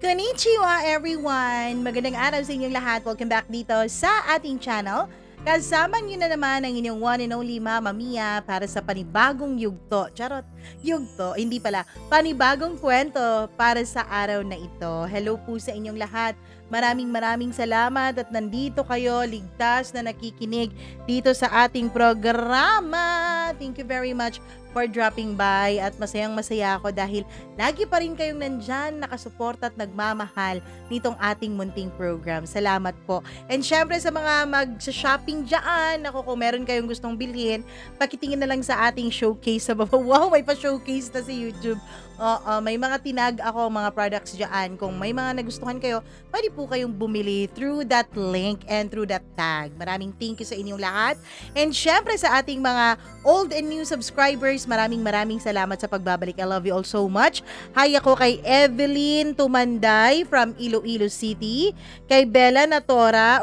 Konnichiwa everyone! Magandang araw sa inyong lahat. Welcome back dito sa ating channel. Kasama niyo na naman ang inyong one and only Mama Mia para sa panibagong yugto. Charot, yugto, hindi pala. Panibagong kwento para sa araw na ito. Hello po sa inyong lahat. Maraming salamat at nandito kayo, ligtas na nakikinig dito sa ating programa. Thank you very much for dropping by at masayang-masaya ako dahil lagi pa rin kayong nandyan, nakasuporta at nagmamahal nitong ating munting program. Salamat po. And syempre sa mga mag-shopping dyan, ako kung meron kayong gustong bilhin, pakitingin na lang sa ating showcase sa baba. Wow, may pa-showcase na sa YouTube. Oo, may mga tinag ako, mga products dyan. Kung may mga nagustuhan kayo, pwede po kayong bumili through that link and through that tag. Maraming thank you sa inyong lahat. And syempre sa ating mga old and new subscribers, maraming salamat sa pagbabalik. I love you all so much. Hi ako kay Evelyn Tumanday from Iloilo City. Kay Bella Natura,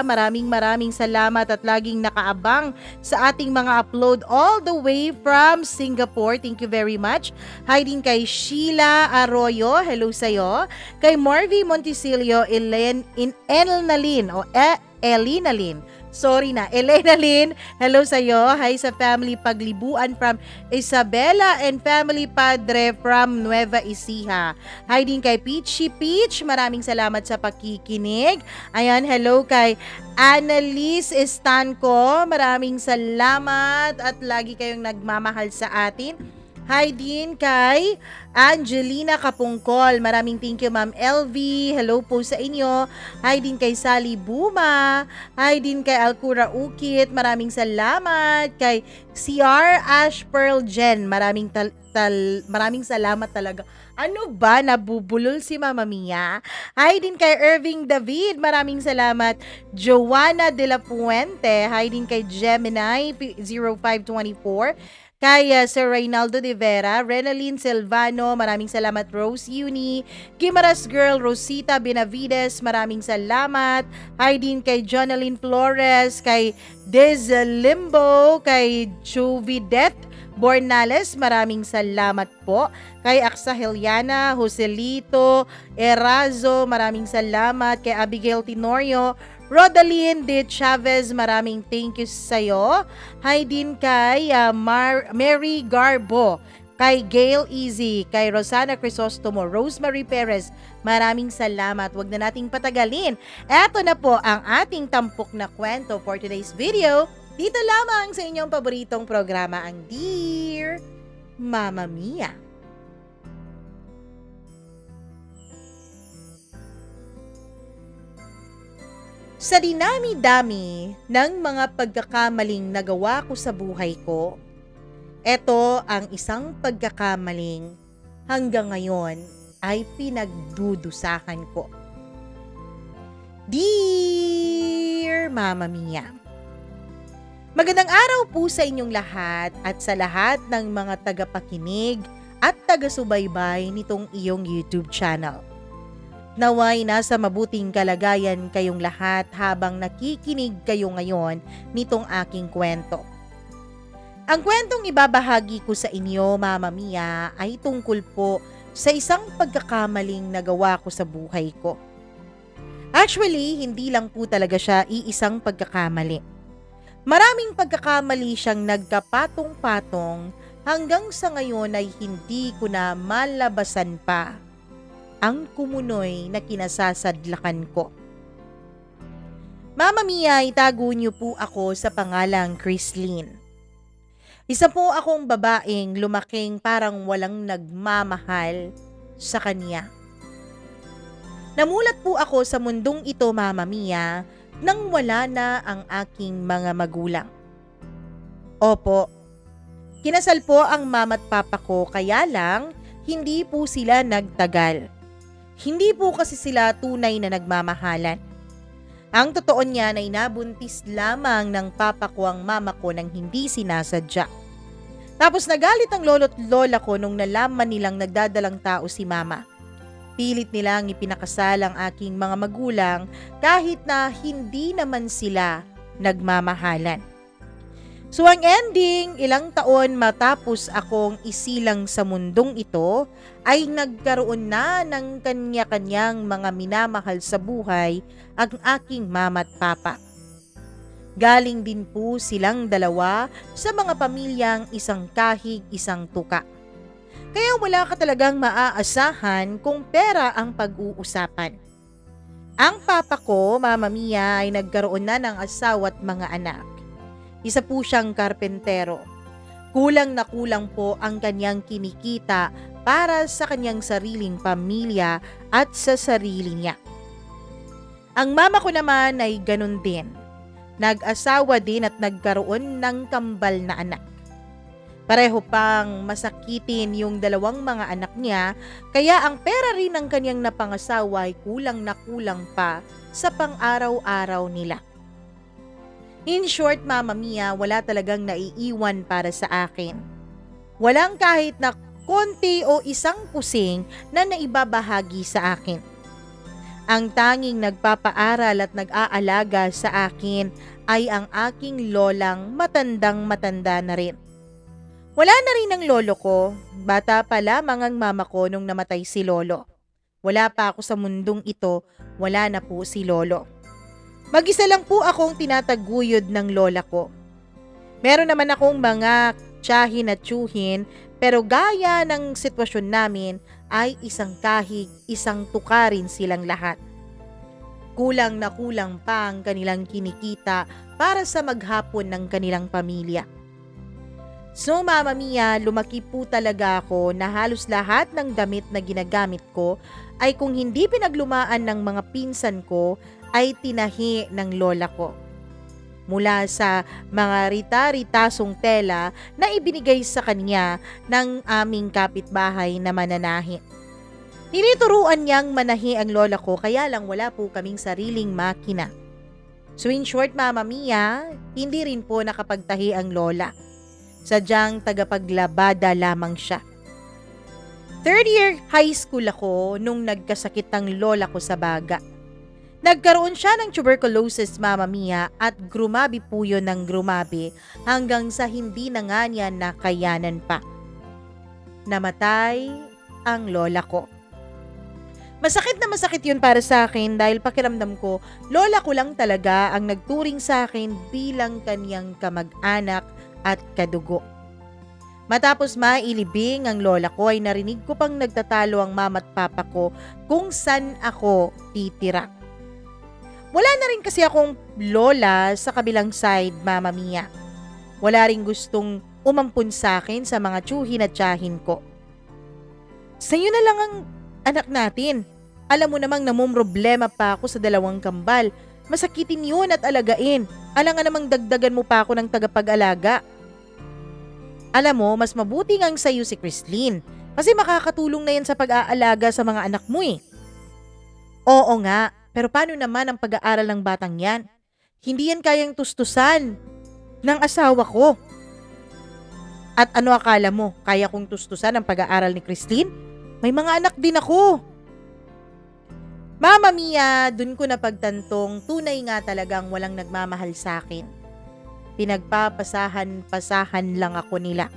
maraming salamat at laging nakaabang sa ating mga upload all the way from Singapore. Thank you very much. Hi din kay Sheila Arroyo, hello sa'yo. Kay Marvy Monticelio, Elena Lynn. Elena Lynn, hello sa'yo. Hi sa family Paglibuan from Isabela and family Padre from Nueva Ecija. Hi din kay Peachy Peach, maraming salamat sa pakikinig. Ayan, hello kay Annalise Estanco, maraming salamat at lagi kayong nagmamahal sa atin. Hi din kay Angelina Kapungkol. Maraming thank you, Ma'am LV. Hello po sa inyo. Hi din kay Sally Buma. Hi din kay Alcura Ukit. Maraming salamat. Kay CR Ash Pearl Jen. Maraming salamat talaga. Ano ba? Nabubulol si Mama Mia. Hi din kay Irving David. Maraming salamat. Joanna De La Puente. Hi din kay Gemini 0524. Kay Sir Reynaldo de Vera, Renaline Silvano, maraming salamat. Rose Uni, Gimaras Girl, Rosita Benavides, maraming salamat. Hi din kay Jonalyn Flores, kay Dez Limbo, kay Chuvidet Bornales, maraming salamat po. Kay Aksa Heliana, Joselito Erazo, maraming salamat. Kay Abigail Tenorio, Rodaline de Chavez, maraming thank you sa'yo. Hi din kay Mary Garbo, kay Gail Easy, kay Rosana Crisostomo, Rosemary Perez, maraming salamat. Huwag na nating patagalin. Eto na po ang ating tampok na kwento for today's video. Dito lamang sa inyong paboritong programa, ang Dear Mama Mia. Sa dinami-dami ng mga pagkakamaling nagawa ko sa buhay ko, eto ang isang pagkakamaling hanggang ngayon ay pinagdudusahan ko. Dear Mama Mia, magandang araw po sa inyong lahat at sa lahat ng mga tagapakinig at taga-subaybay nitong iyong YouTube channel. Naway nasa mabuting kalagayan kayong lahat habang nakikinig kayo ngayon nitong aking kwento. Ang kwentong ibabahagi ko sa inyo, Mama Mia, ay tungkol po sa isang pagkakamaling nagawa ko sa buhay ko. Actually, hindi lang po talaga siya iisang pagkakamali. Maraming pagkakamali siyang nagkapatong-patong hanggang sa ngayon ay hindi ko na malabasan pa ang kumunoy na kinasasadlakan ko. Mama Mia, itago niyo po ako sa pangalang Chrislyn. Isa po akong babaeng lumaking parang walang nagmamahal sa kanya. Namulat po ako sa mundong ito, Mama Mia, nang wala na ang aking mga magulang. Opo, kinasal po ang mama at papa ko, kaya lang hindi po sila nagtagal. Hindi po kasi sila tunay na nagmamahalan. Ang totoo niyan ay nabuntis lamang ng papa ko ang mama ko nang hindi sinasadya. Tapos nagalit ang lolo't lola ko nung nalaman nilang nagdadalang tao si mama. Pilit nilang ipinakasal ang aking mga magulang kahit na hindi naman sila nagmamahalan. So ang ending, ilang taon matapos akong isilang sa mundong ito, ay nagkaroon na ng kanya-kanyang mga minamahal sa buhay ang aking mama at papa. Galing din po silang dalawa sa mga pamilyang isang kahig, isang tuka. Kaya wala ka talagang maaasahan kung pera ang pag-uusapan. Ang papa ko, Mama Mia, ay nagkaroon na ng asawa at mga anak. Isa po siyang karpentero. Kulang na kulang po ang kanyang kinikita para sa kanyang sariling pamilya at sa sarili niya. Ang mama ko naman ay ganun din. Nag-asawa din at nagkaroon ng kambal na anak. Pareho pang masakitin yung dalawang mga anak niya, kaya ang pera rin ng kanyang napangasawa ay kulang na kulang pa sa pang-araw-araw nila. In short, Mama Mia, wala talagang naiiwan para sa akin. Walang kahit na konti o isang kusing na naibabahagi sa akin. Ang tanging nagpapaaral at nag-aalaga sa akin ay ang aking lolang matandang-matanda na rin. Wala na rin ang lolo ko. Bata pa lamang ang mama ko nung namatay si lolo. Wala pa ako sa mundong ito, wala na po si lolo. Mag-isa lang po akong tinataguyod ng lola ko. Meron naman akong mga tiyahin at tiyuhin, pero gaya ng sitwasyon namin ay isang kahig, isang tuka rin silang lahat. Kulang na kulang pa ang kanilang kinikita para sa maghapon ng kanilang pamilya. So Mama Mia, lumaki po talaga ako na halos lahat ng damit na ginagamit ko ay kung hindi pinaglumaan ng mga pinsan ko ay tinahi ng lola ko. Mula sa mga rita-ritasong tela na ibinigay sa kanya ng aming kapitbahay na mananahi. Tinituruan niyang manahi ang lola ko kaya lang wala po kaming sariling makina. So in short Mama Mia, hindi rin po nakapagtahi ang lola. Sadyang tagapaglabada lamang siya. Third year high school ako nung nagkasakit ang lola ko sa baga. Nagkaroon siya ng tuberculosis, Mama Mia, at grumabi po yun ng grumabi hanggang sa hindi na nga niya nakayanan pa. Namatay ang lola ko. Masakit na masakit yun para sa akin dahil pakiramdam ko, lola ko lang talaga ang nagturing sa akin bilang kanyang kamag-anak at kadugo. Matapos mailibing ang lola ko ay narinig ko pang nagtatalo ang mama at papa ko kung saan ako titira. Wala na rin kasi akong lola sa kabilang side, Mama Mia. Wala rin gustong umampun sa akin sa mga tiyuhin at tiyahin ko. Sa'yo na lang ang anak natin. Alam mo namang namumroblema pa ako sa dalawang kambal. Masakitin yun at alagain. Alangan namang dagdagan mo pa ako ng tagapag-alaga. Alam mo, mas mabuti ngang sa'yo si Christine kasi makakatulong na yan sa pag-aalaga sa mga anak mo eh. Oo nga, pero paano naman ang pag-aaral ng batang yan? Hindi yan kayang tustusan ng asawa ko. At ano akala mo, kaya kong tustusan ang pag-aaral ni Christine? May mga anak din ako. Mama Mia, dun ko napagtantong tunay nga talagang walang nagmamahal sa akin. Pinagpapasahan-pasahan lang ako nila.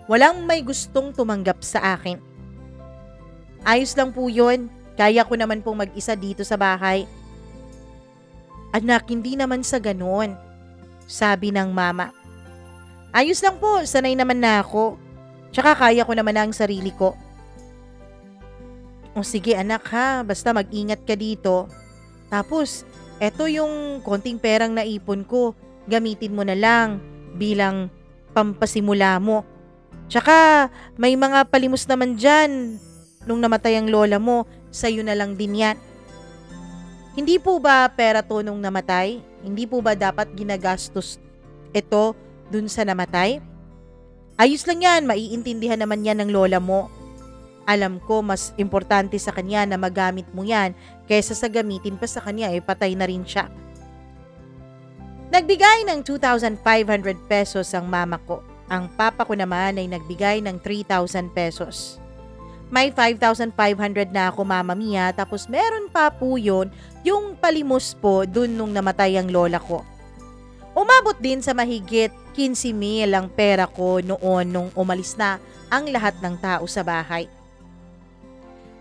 Walang may gustong tumanggap sa akin. Ayos lang po yun. Kaya ko naman pong mag-isa dito sa bahay. Anak, hindi naman sa ganon, sabi ng mama. Ayos lang po, sanay naman na ako. Tsaka kaya ko naman na ang sarili ko. O sige anak ha, basta mag-ingat ka dito. Tapos, eto yung konting perang naipon ko. Gamitin mo na lang bilang pampasimula mo. Tsaka may mga palimos naman dyan. Nung namatay ang lola mo, sa'yo na lang din yan. Hindi po ba pera to nung namatay? Hindi po ba dapat ginagastos ito dun sa namatay? Ayos lang yan, maiintindihan naman yan ng lola mo. Alam ko mas importante sa kanya na magamit mo yan kaysa sa gamitin pa sa kanya patay na rin siya. Nagbigay ng 2,500 pesos ang mama ko. Ang papa ko naman ay nagbigay ng 3,000 pesos. May 5,500 na ako, Mama Mia, tapos meron pa po yun yung palimos po dun nung namatay ang lola ko. O Umabot din sa mahigit 15,000 ang pera ko noon nung umalis na ang lahat ng tao sa bahay.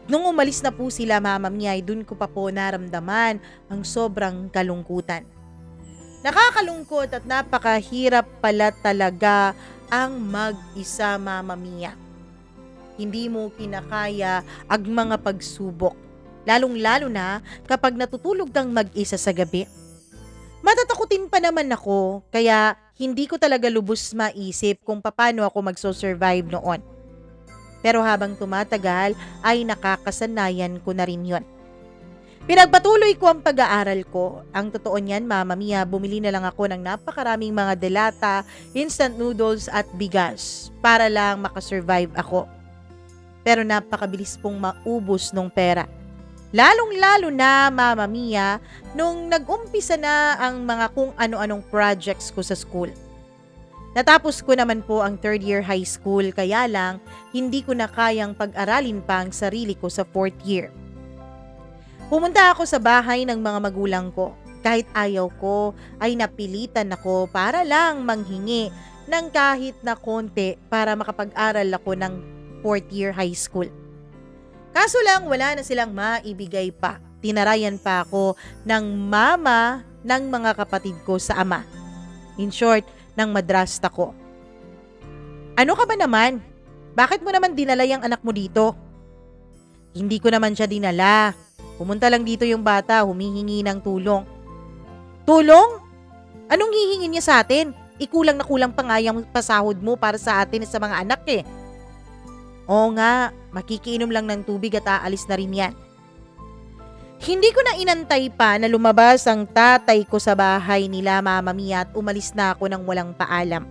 Nung umalis na po sila Mama Mia, ay dun ko pa po naramdaman ang sobrang kalungkutan. Nakakalungkot at napakahirap pala talaga ang mag-isa Mama Mia. Hindi mo kinakaya ang mga pagsubok, lalong-lalo na kapag natutulog kang mag-isa sa gabi. Matatakutin pa naman ako, kaya hindi ko talaga lubos maisip kung paano ako magso-survive noon. Pero habang tumatagal ay nakakasanayan ko na rin yon. Pinagpatuloy ko ang pag-aaral ko. Ang totoo niyan, Mama Mia, bumili na lang ako ng napakaraming mga delata, instant noodles at bigas para lang makasurvive ako. Pero napakabilis pong maubos nung pera. Lalong-lalo na, Mama Mia, nung nag-umpisa na ang mga kung ano-anong projects ko sa school. Natapos ko naman po ang 3rd year high school, kaya lang hindi ko na kayang pag-aralin pa ang sarili ko sa 4th year. Pumunta ako sa bahay ng mga magulang ko. Kahit ayaw ko ay napilitan ako para lang manghingi ng kahit na konti para makapag-aral ako ng 4th year high school. Kaso lang wala na silang maibigay pa. Tinarayan pa ako ng mama ng mga kapatid ko sa ama. In short, ng madrasta ko. Ano ka ba naman? Bakit mo naman dinala yung anak mo dito? Hindi ko naman siya dinala. Pumunta lang dito yung bata, humihingi ng tulong. Tulong? Anong hihingin niya sa atin? Ikulang na kulang pa nga yung pasahod mo para sa atin sa mga anak eh. Oo nga, makikiinom lang ng tubig at aalis na rin yan. Hindi ko na inantay pa na lumabas ang tatay ko sa bahay nila Mama Mia at umalis na ako ng walang paalam.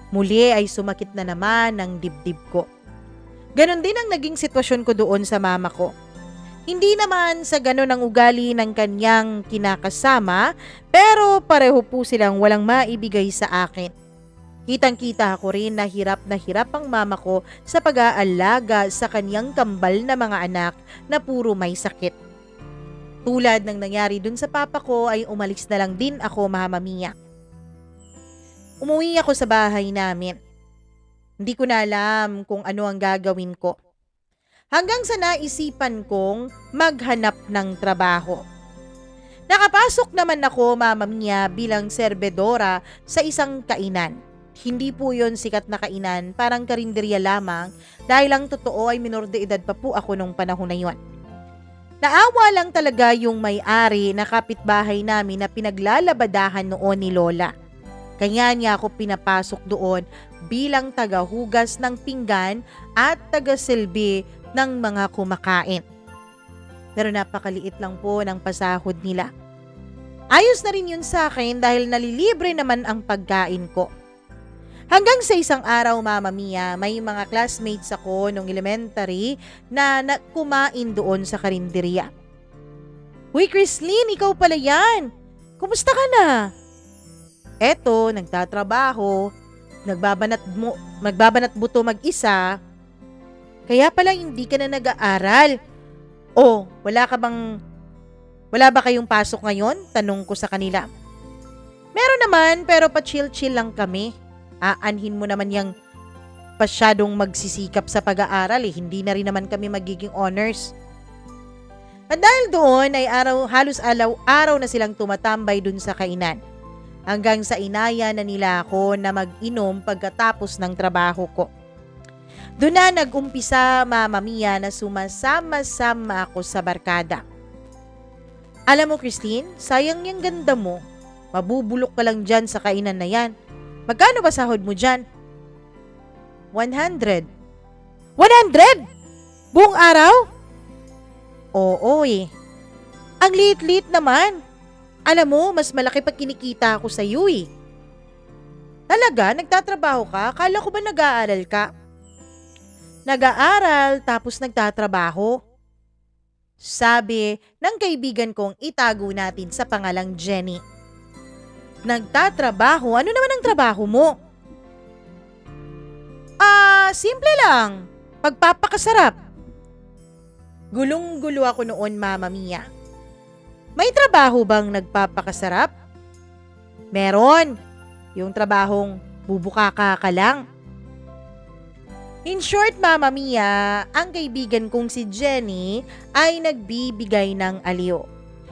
Muli ay sumakit na naman ang dibdib ko. Ganon din ang naging sitwasyon ko doon sa mama ko. Hindi naman sa ganon ang ugali ng kanyang kinakasama, pero pareho po silang walang maibigay sa akin. Kitang-kita ko rin na hirap ang mama ko sa pag-aalaga sa kanyang kambal na mga anak na puro may sakit. Tulad ng nangyari dun sa papa ko ay umalis na lang din ako Mama Mia. Umuwi ako sa bahay namin. Hindi ko na alam kung ano ang gagawin ko. Hanggang sa naisipan kong maghanap ng trabaho. Nakapasok naman ako Mama Mia bilang serbedora sa isang kainan. Hindi po yon sikat na kainan, parang karinderya lamang dahil ang totoo ay minor de edad pa po ako nung panahon na yon. Naawa lang talaga yung may-ari na kapitbahay namin na pinaglalabadahan noon ni Lola. Kaya niya ako pinapasok doon bilang tagahugas ng pinggan at tagasilbi ng mga kumakain. Pero napakaliit lang po ng pasahod nila. Ayos na rin yun sa akin dahil nalilibre naman ang pagkain ko. Hanggang sa isang araw Mama Mia, may mga classmates ako nung elementary na kumain doon sa karinderya. Uy Chrislyn, ikaw pala yan! Kumusta ka na? Eto, nagtatrabaho, magbabanat buto mag-isa. Kaya pala hindi ka na nag-aaral. O, wala ba kayong pasok ngayon? Tanong ko sa kanila. Meron naman, pero pa-chill-chill lang kami. Aanhin mo naman yung pasyadong magsisikap sa pag-aaral eh. Hindi na rin naman kami magiging honors. At dahil doon ay halos araw-araw na silang tumatambay dun sa kainan. Hanggang sa inaya na nila ako na mag-inom pagkatapos ng trabaho ko. Doon na nag-umpisa Mama Mia na sumasama-sama ako sa barkada. Alam mo Christine, sayang yung ganda mo. Mabubulok ka lang dyan sa kainan na yan. Magkano ba sahod mo dyan? 100. 100? Buong araw? Oo eh. Ang liit-liit naman. Alam mo, mas malaki pa kinikita ako sa iyo eh. Talaga? Nagtatrabaho ka? Akala ko ba nag-aaral ka? Nag-aaral tapos nagtatrabaho? Sabi ng kaibigan kong itago natin sa pangalang Jenny. Nagtatrabaho? Ano naman ang trabaho mo? Simple lang. Pagpapakasarap. Gulong-gulo ako noon Mama Mia. May trabaho bang nagpapakasarap? Meron. Yung trabahong bubuka ka lang. In short, Mama Mia, ang kaibigan kong si Jenny ay nagbibigay ng aliw.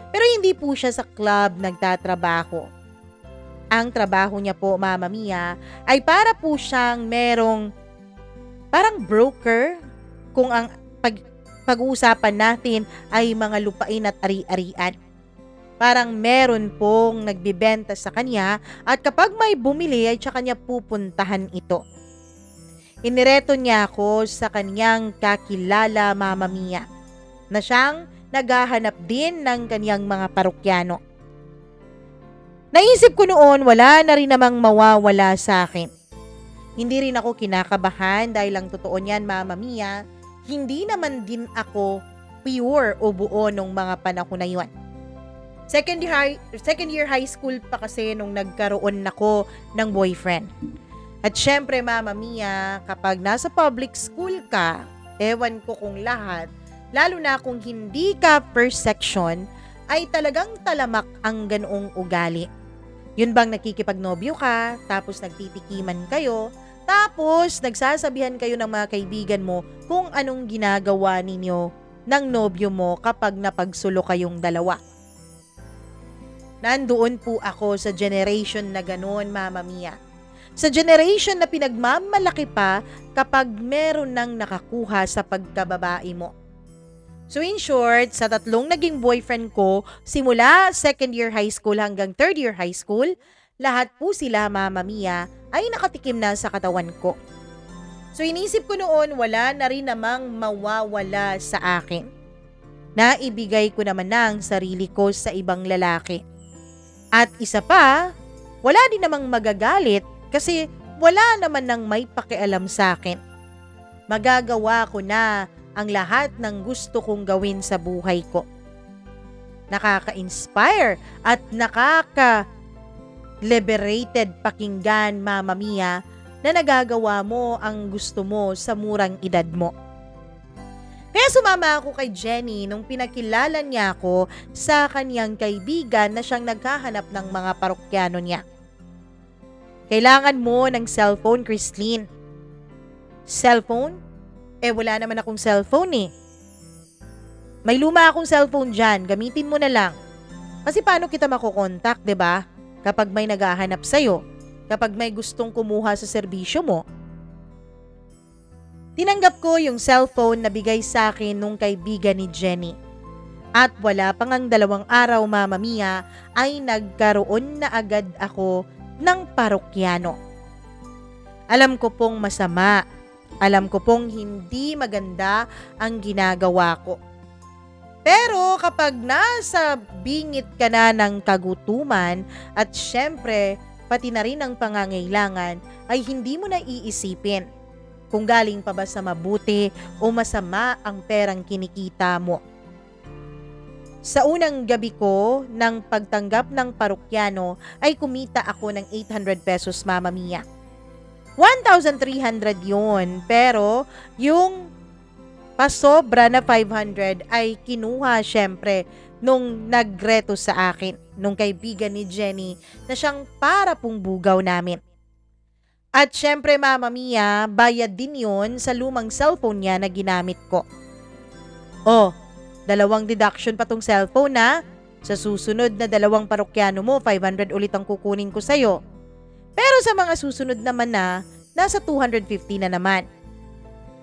Pero hindi po siya sa club nagtatrabaho. Ang trabaho niya po, Mama Mia, ay para po siyang merong parang broker kung ang pag-uusapan natin ay mga lupain at ari-arian. Parang meron pong nagbibenta sa kanya at kapag may bumili ay tsaka niya pupuntahan ito. Inireto niya ako sa kanyang kakilala, Mama Mia, na siyang naghahanap din ng kanyang mga parokyano. Naisip ko noon wala na rin namang mawawala sa akin. Hindi rin ako kinakabahan dahil ang totoo niyan, Mama Mia, hindi naman din ako pure o buo nung mga panahon na yun. Second year high school pa kasi nung nagkaroon ako ng boyfriend. At syempre, Mama Mia, kapag nasa public school ka, ewan ko kung lahat, lalo na kung hindi ka first section, ay talagang talamak ang ganoong ugali. Yun bang nakikipagnobyo ka, tapos nagtitikiman kayo, tapos nagsasabihan kayo ng mga kaibigan mo kung anong ginagawa ninyo ng nobyo mo kapag napagsulo kayong dalawa. Nandoon po ako sa generation na ganoon, Mama Mia. Sa generation na pinagmamalaki pa kapag meron nang nakakuha sa pagkababae mo. So in short, sa tatlong naging boyfriend ko, simula second year high school hanggang third year high school, lahat po sila, Mama Mia, ay nakatikim na sa katawan ko. So inisip ko noon, wala na rin namang mawawala sa akin. Naibigay ko naman ang sarili ko sa ibang lalaki. At isa pa, wala din namang magagalit kasi wala naman nang may pakialam sa akin. Magagawa ko na ang lahat ng gusto kong gawin sa buhay ko. Nakaka-inspire at nakaka-liberated pakinggan, Mama Mia, na nagagawa mo ang gusto mo sa murang edad mo. Kaya sumama ako kay Jenny nung pinakilala niya ako sa kaniyang kaibigan na siyang naghahanap ng mga parokyano niya. Kailangan mo ng cellphone, Christine. Cellphone? Wala naman akong cellphone eh. May luma akong cellphone dyan, gamitin mo na lang. Kasi paano kita makokontak, 'di ba? Kapag may naghahanap sa'yo, kapag may gustong kumuha sa serbisyo mo. Tinanggap ko yung cellphone na bigay sa akin nung kaibigan ni Jenny. At wala pang ang 2 araw, Mama Mia, ay nagkaroon na agad ako ng parokyano. Alam ko pong masama. Alam ko pong hindi maganda ang ginagawa ko. Pero kapag nasa bingit ka na ng kagutuman at syempre pati na rin ang pangangailangan, ay hindi mo na iisipin kung galing pa ba sa mabuti o masama ang perang kinikita mo. Sa unang gabi ko ng pagtanggap ng parokyano ay kumita ako ng 800 pesos, Mama Mia. 1,300 yun, pero yung pasobra na 500 ay kinuha syempre nung nagreto sa akin, nung kaibigan ni Jenny na siyang para pong bugaw namin. At syempre, Mama Mia, bayad din yun sa lumang cellphone niya na ginamit ko. 2 deduction pa tong cellphone na. Sa susunod na 2 parokyano mo, 500 ulit ang kukunin ko sa'yo. Pero sa mga susunod naman na, nasa 250 na naman.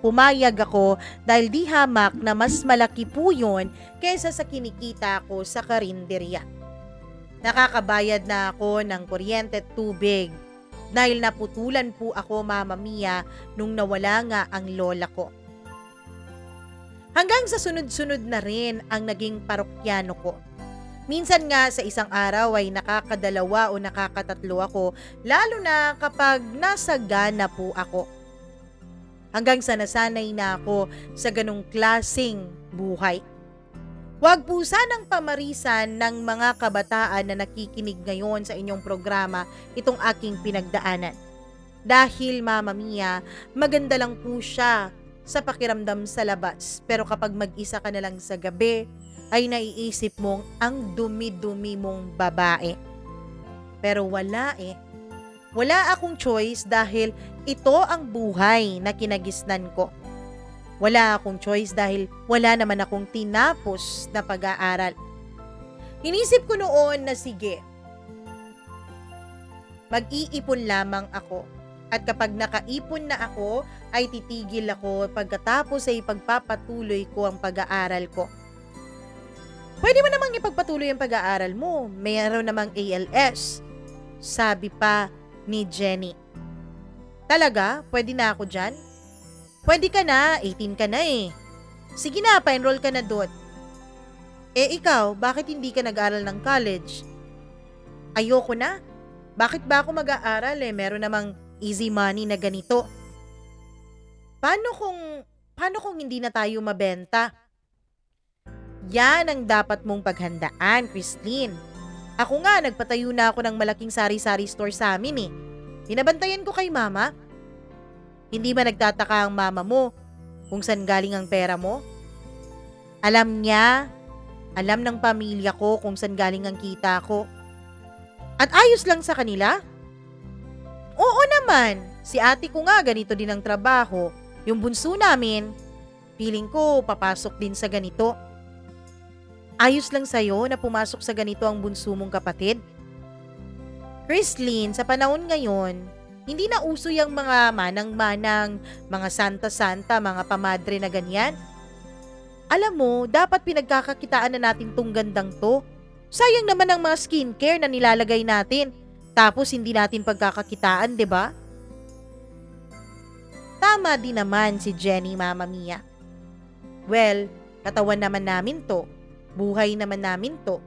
Pumayag ako dahil di hamak na mas malaki po yun kaysa sa kinikita ko sa karinderya. Nakakabayad na ako ng kuryente at tubig dahil naputulan po ako, Mama Mia, nung nawala nga ang lola ko. Hanggang sa sunod-sunod na rin ang naging parokyano ko. Minsan nga sa isang araw ay nakakadalawa o nakakatatlo ako, lalo na kapag nasa gana po ako. Hanggang sa nasanay na ako sa ganong klaseng buhay. Huwag po sanang pamarisan ng mga kabataan na nakikinig ngayon sa inyong programa itong aking pinagdaanan. Dahil, Mama Mia, maganda lang po siya sa pakiramdam sa labas. Pero kapag mag-isa ka na lang sa gabi, ay naiisip mong ang dumi-dumi mong babae. Pero wala eh. Wala akong choice dahil ito ang buhay na kinagisnan ko. Wala akong choice dahil wala naman akong tinapos na pag-aaral. Inisip ko noon na sige, mag-iipon lamang ako. At kapag nakaipon na ako, ay titigil ako pagkatapos ay ipagpapatuloy ko ang pag-aaral ko. Pwede mo namang ipagpatuloy ang pag-aaral mo. Mayroon namang ALS. Sabi pa ni Jenny. Talaga? Pwede na ako dyan? Pwede ka na, 18 ka na eh. Sige na, pa-enroll ka na doon. Eh ikaw, bakit hindi ka nag-aral ng college? Ayoko na. Bakit ba ako mag-aaral eh? Meron namang easy money na ganito. Paano kung hindi na tayo mabenta? Yan ang dapat mong paghandaan, Christine. Ako nga, nagpatayo na ako ng malaking sari-sari store sa amin eh. Binabantayan ko kay mama. Hindi ba nagtataka ang mama mo kung saan galing ang pera mo? Alam niya, alam ng pamilya ko kung saan galing ang kita ko. At ayos lang sa kanila? Oo naman, si ate ko nga ganito din ang trabaho. Yung bunso namin, feeling ko papasok din sa ganito. Ayos lang sa'yo na pumasok sa ganito ang bunso mong kapatid? Christine, sa panahon ngayon, hindi na uso yung mga manang-manang, mga santa-santa, mga pamadre na ganyan. Alam mo, dapat pinagkakakitaan na natin tong gandang to. Sayang naman ang mga skincare na nilalagay natin. Tapos hindi natin pagkakakitaan, 'di ba? Tama din naman si Jenny, Mama Mia. Well, katawan naman namin to. Buhay naman namin to.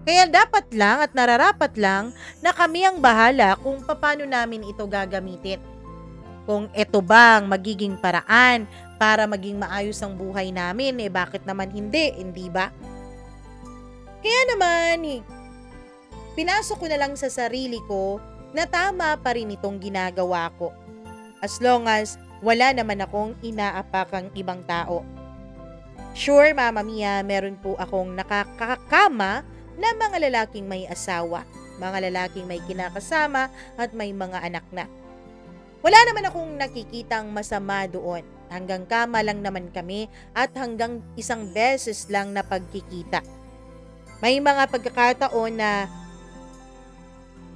Kaya dapat lang at nararapat lang na kami ang bahala kung paano namin ito gagamitin. Kung ito bang magiging paraan para maging maayos ang buhay namin, eh bakit naman hindi ba? Kaya naman, pinasok ko na lang sa sarili ko na tama pa rin itong ginagawa ko. As long as wala naman akong inaapakang ibang tao. Sure, Mama Mia, meron po akong nakakakama na mga lalaking may asawa, mga lalaking may kinakasama at may mga anak na. Wala naman akong nakikitang masama doon. Hanggang kama lang naman kami at hanggang isang beses lang na pagkikita. May mga pagkakataon na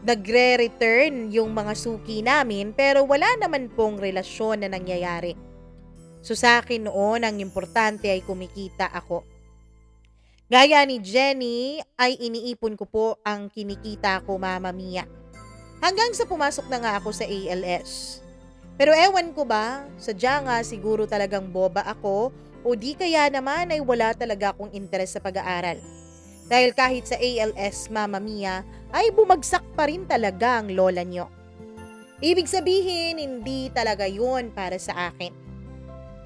nagre-return yung mga suki namin pero wala naman pong relasyon na nangyayari. So sa akin noon, ang importante ay kumikita ako. Gaya ni Jenny, ay iniipon ko po ang kinikita ko, Mama Mia. Hanggang sa pumasok na nga ako sa ALS. Pero ewan ko ba, sadya nga siguro talagang boba ako o di kaya naman ay wala talaga akong interes sa pag-aaral. Dahil kahit sa ALS, Mama Mia, ay bumagsak pa rin talaga ang lola nyo. Ibig sabihin, hindi talaga yun para sa akin.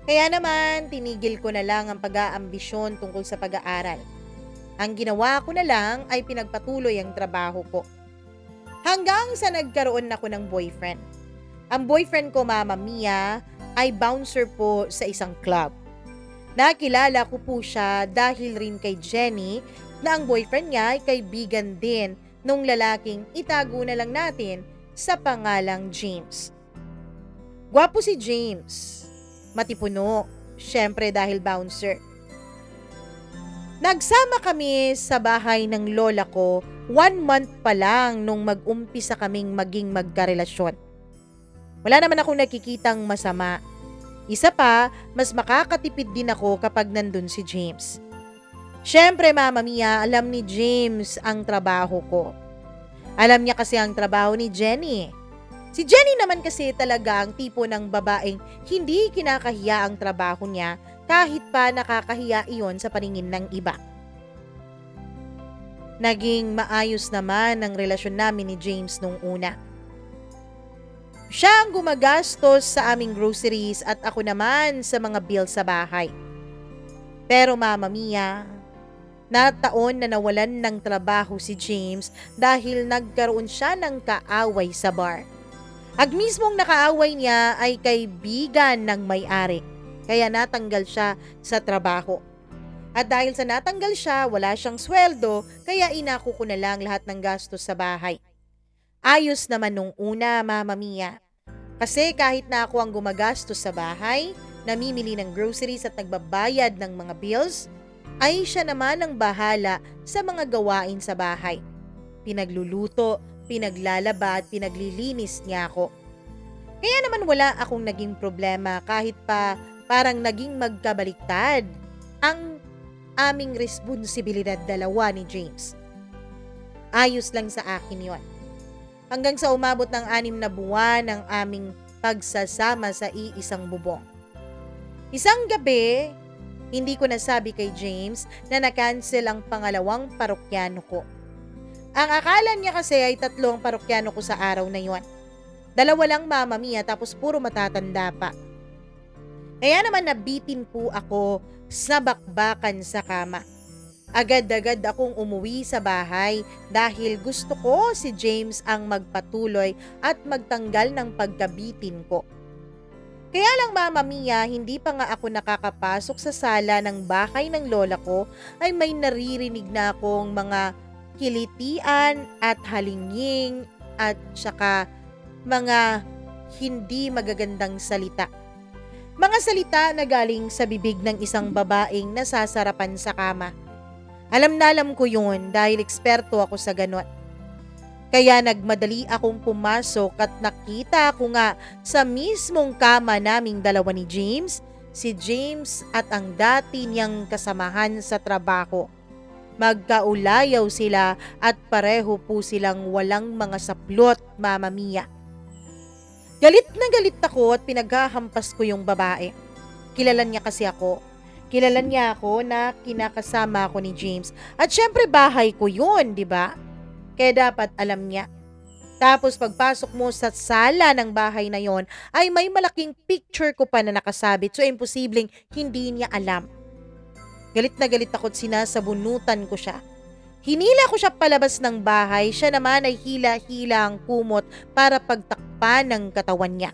Kaya naman, tinigil ko na lang ang pag-aambisyon tungkol sa pag-aaral. Ang ginawa ko na lang ay pinagpatuloy ang trabaho ko. Hanggang sa nagkaroon ako ng boyfriend. Ang boyfriend ko, Mama Mia, ay bouncer po sa isang club. Nakilala ko po siya dahil rin kay Jenny na ang boyfriend niya ay kaibigan din nung lalaking itago na lang natin sa pangalang James. Gwapo si James. Matipuno, syempre dahil bouncer. Nagsama kami sa bahay ng lola ko 1 month pa lang nung mag-umpisa kaming maging magkarelasyon. Wala naman akong nakikitang masama. Isa pa, mas makakatipid din ako kapag nandun si James. Syempre, Mama Mia, alam ni James ang trabaho ko. Alam niya kasi ang trabaho ni Jenny. Si Jenny naman kasi talaga ang tipo ng babaeng hindi kinakahiya ang trabaho niya kahit pa nakakahiya iyon sa paningin ng iba. Naging maayos naman ang relasyon namin ni James nung una. Siya ang gumagastos sa aming groceries at ako naman sa mga bills sa bahay. Pero Mama Mia, nataon na nawalan ng trabaho si James dahil nagkaroon siya ng kaaway sa bar. Ang mismong nakaaway niya ay kaibigan ng may-ari, kaya natanggal siya sa trabaho. At dahil sa natanggal siya, wala siyang sweldo, kaya inako ko na lang lahat ng gastos sa bahay. Ayos naman nung una, Mama Mia. Kasi kahit na ako ang gumagastos sa bahay, namimili ng groceries at nagbabayad ng mga bills, ay siya naman ang bahala sa mga gawain sa bahay. Pinagluluto, pinaglalaba at pinaglilinis niya ako. Kaya naman wala akong naging problema kahit pa parang naging magkabaliktad ang aming responsibilidad dalawa ni James. Ayos lang sa akin yon. Hanggang sa umabot ng 6 na buwan ang aming pagsasama sa iisang bubong. Isang gabi, hindi ko nasabi kay James na na-cancel ang pangalawang parokyano ko. Ang akala niya kasi ay 3 ang parokyano ko sa araw na yon. 2 lang, Mama Mia, tapos puro matatanda pa. Kaya naman nabitin po ako sa bakbakan sa kama. Agad-agad akong umuwi sa bahay dahil gusto ko si James ang magpatuloy at magtanggal ng pagkabitin ko. Kaya lang, Mama Mia, hindi pa nga ako nakakapasok sa sala ng bahay ng lola ko ay may naririnig na akong mga kilitian at halinging at saka mga hindi magagandang salita. Mga salita na galing sa bibig ng isang babaeng nasasarapan sa kama. Alam na alam ko yun dahil eksperto ako sa ganon. Kaya nagmadali akong pumasok at nakita ko nga sa mismong kama naming dalawa ni James, si James at ang dati niyang kasamahan sa trabaho. Magkaulayaw sila at pareho po silang walang mga saplot, Mama Mia. Galit na galit ako at pinaghahampas ko yung babae. Kilala niya kasi ako. Kilala niya ako na kinakasama ako ni James. At syempre bahay ko yun, di ba? Kaya dapat alam niya. Tapos pagpasok mo sa sala ng bahay na yon ay may malaking picture ko pa na nakasabit. So imposibleng hindi niya alam. Galit na galit ako at sinasabunutan ko siya. Hinila ko siya palabas ng bahay. Siya naman ay hila-hila ang kumot para pagtakpan ng katawan niya.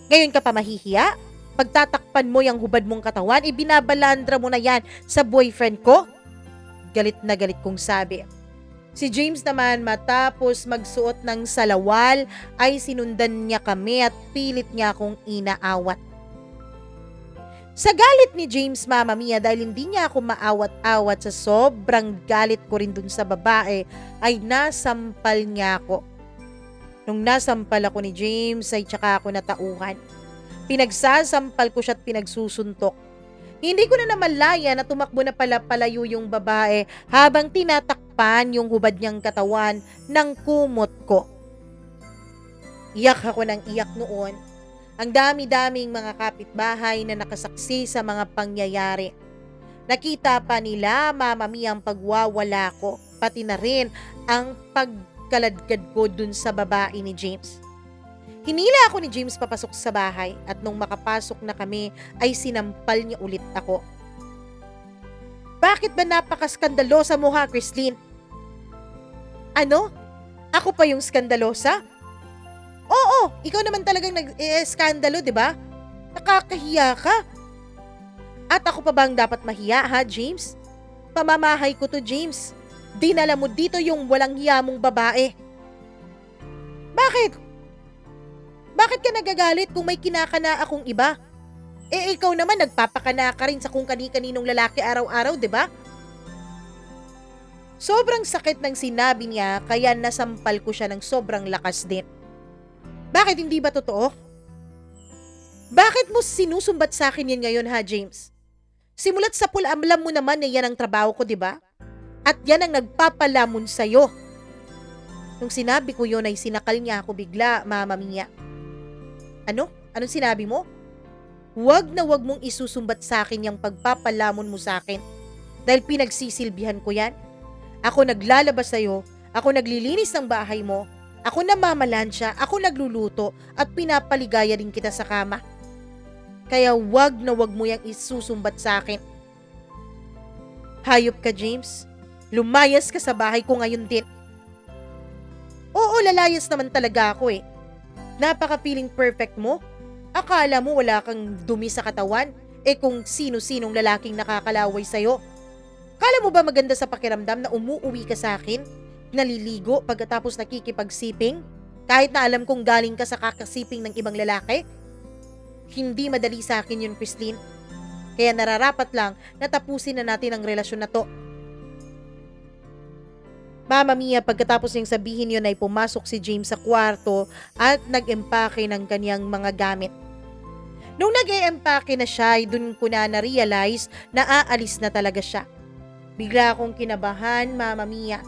Ngayon ka pa mahihiya? Pagtatakpan mo yung hubad mong katawan, ibinabalandra mo na yan sa boyfriend ko? Galit na galit kong sabi. Si James naman matapos magsuot ng salawal ay sinundan niya kami at pilit niya akong inaawat. Sa galit ni James, Mama Mia, dahil hindi niya ako maawat-awat sa sobrang galit ko rin dun sa babae, ay nasampal niya ako. Nung nasampal ako ni James ay tsaka ako natauhan. Pinagsasampal ko siya at pinagsusuntok. Hindi ko na namalaya na tumakbo na pala palayo yung babae habang tinatakpan yung hubad niyang katawan ng kumot ko. Iyak ako ng iyak noon. Ang dami-daming mga kapitbahay na nakasaksi sa mga pangyayari. Nakita pa nila, Mama Mia, ang pagwawala ko, pati na rin ang pagkaladkad ko dun sa babae ni James. Hinila ako ni James papasok sa bahay at nung makapasok na kami ay sinampal niya ulit ako. Bakit ba napakaskandalosa mo ha, Christine? Ano? Ako pa yung skandalosa? Oo, ikaw naman talagang nag-skandalo, di ba? Nakakahiya ka. At ako pa bang dapat mahiya ha, James? Pamamahay ko to, James. Dinala mo dito yung walang hiya mong babae. Bakit? Bakit ka nagagalit kung may kinakana akong iba? Eh ikaw naman nagpapakana ka rin sa kung kani-kaninong lalaki araw-araw, di ba? Sobrang sakit ng sinabi niya kaya nasampal ko siya ng sobrang lakas din. Bakit hindi ba totoo? Bakit mo sinusumbat sa akin yan ngayon ha, James? Simulat sa alam mo naman na yan ang trabaho ko, di ba? At yan ang nagpapalamon sa'yo. Nung sinabi ko yun ay sinakal niya ako bigla, Mama Mia. Ano? Anong sinabi mo? Huwag na huwag mong isusumbat sa akin yung pagpapalamon mo sa akin. Dahil pinagsisilbihan ko yan. Ako naglalabas sa'yo, ako naglilinis ng bahay mo, ako namamalansya, ako nagluluto, at pinapaligaya din kita sa kama. Kaya huwag na huwag mo yung isusumbat sa akin. Hayop ka, James. Lumayas ka sa bahay ko ngayon din. Oo, lalayas naman talaga ako eh. Napaka-feeling perfect mo. Akala mo wala kang dumi sa katawan, eh kung sino-sinong lalaking nakakalaway sa'yo. Kala mo ba maganda sa pakiramdam na umuuwi ka sa akin? naliligo pagkatapos nakikipagsiping? Kahit na alam kong galing ka sa kakasiping ng ibang lalaki? Hindi madali sa akin yun, Christine. Kaya nararapat lang na tapusin na natin ang relasyon na to. Mama Mia, pagkatapos niyang sabihin yun ay pumasok si James sa kwarto at nag-empake ng kanyang mga gamit. Nung nag-e-empake na siya ay dun ko na na-realize na aalis na talaga siya. Bigla akong kinabahan, Mama Mia.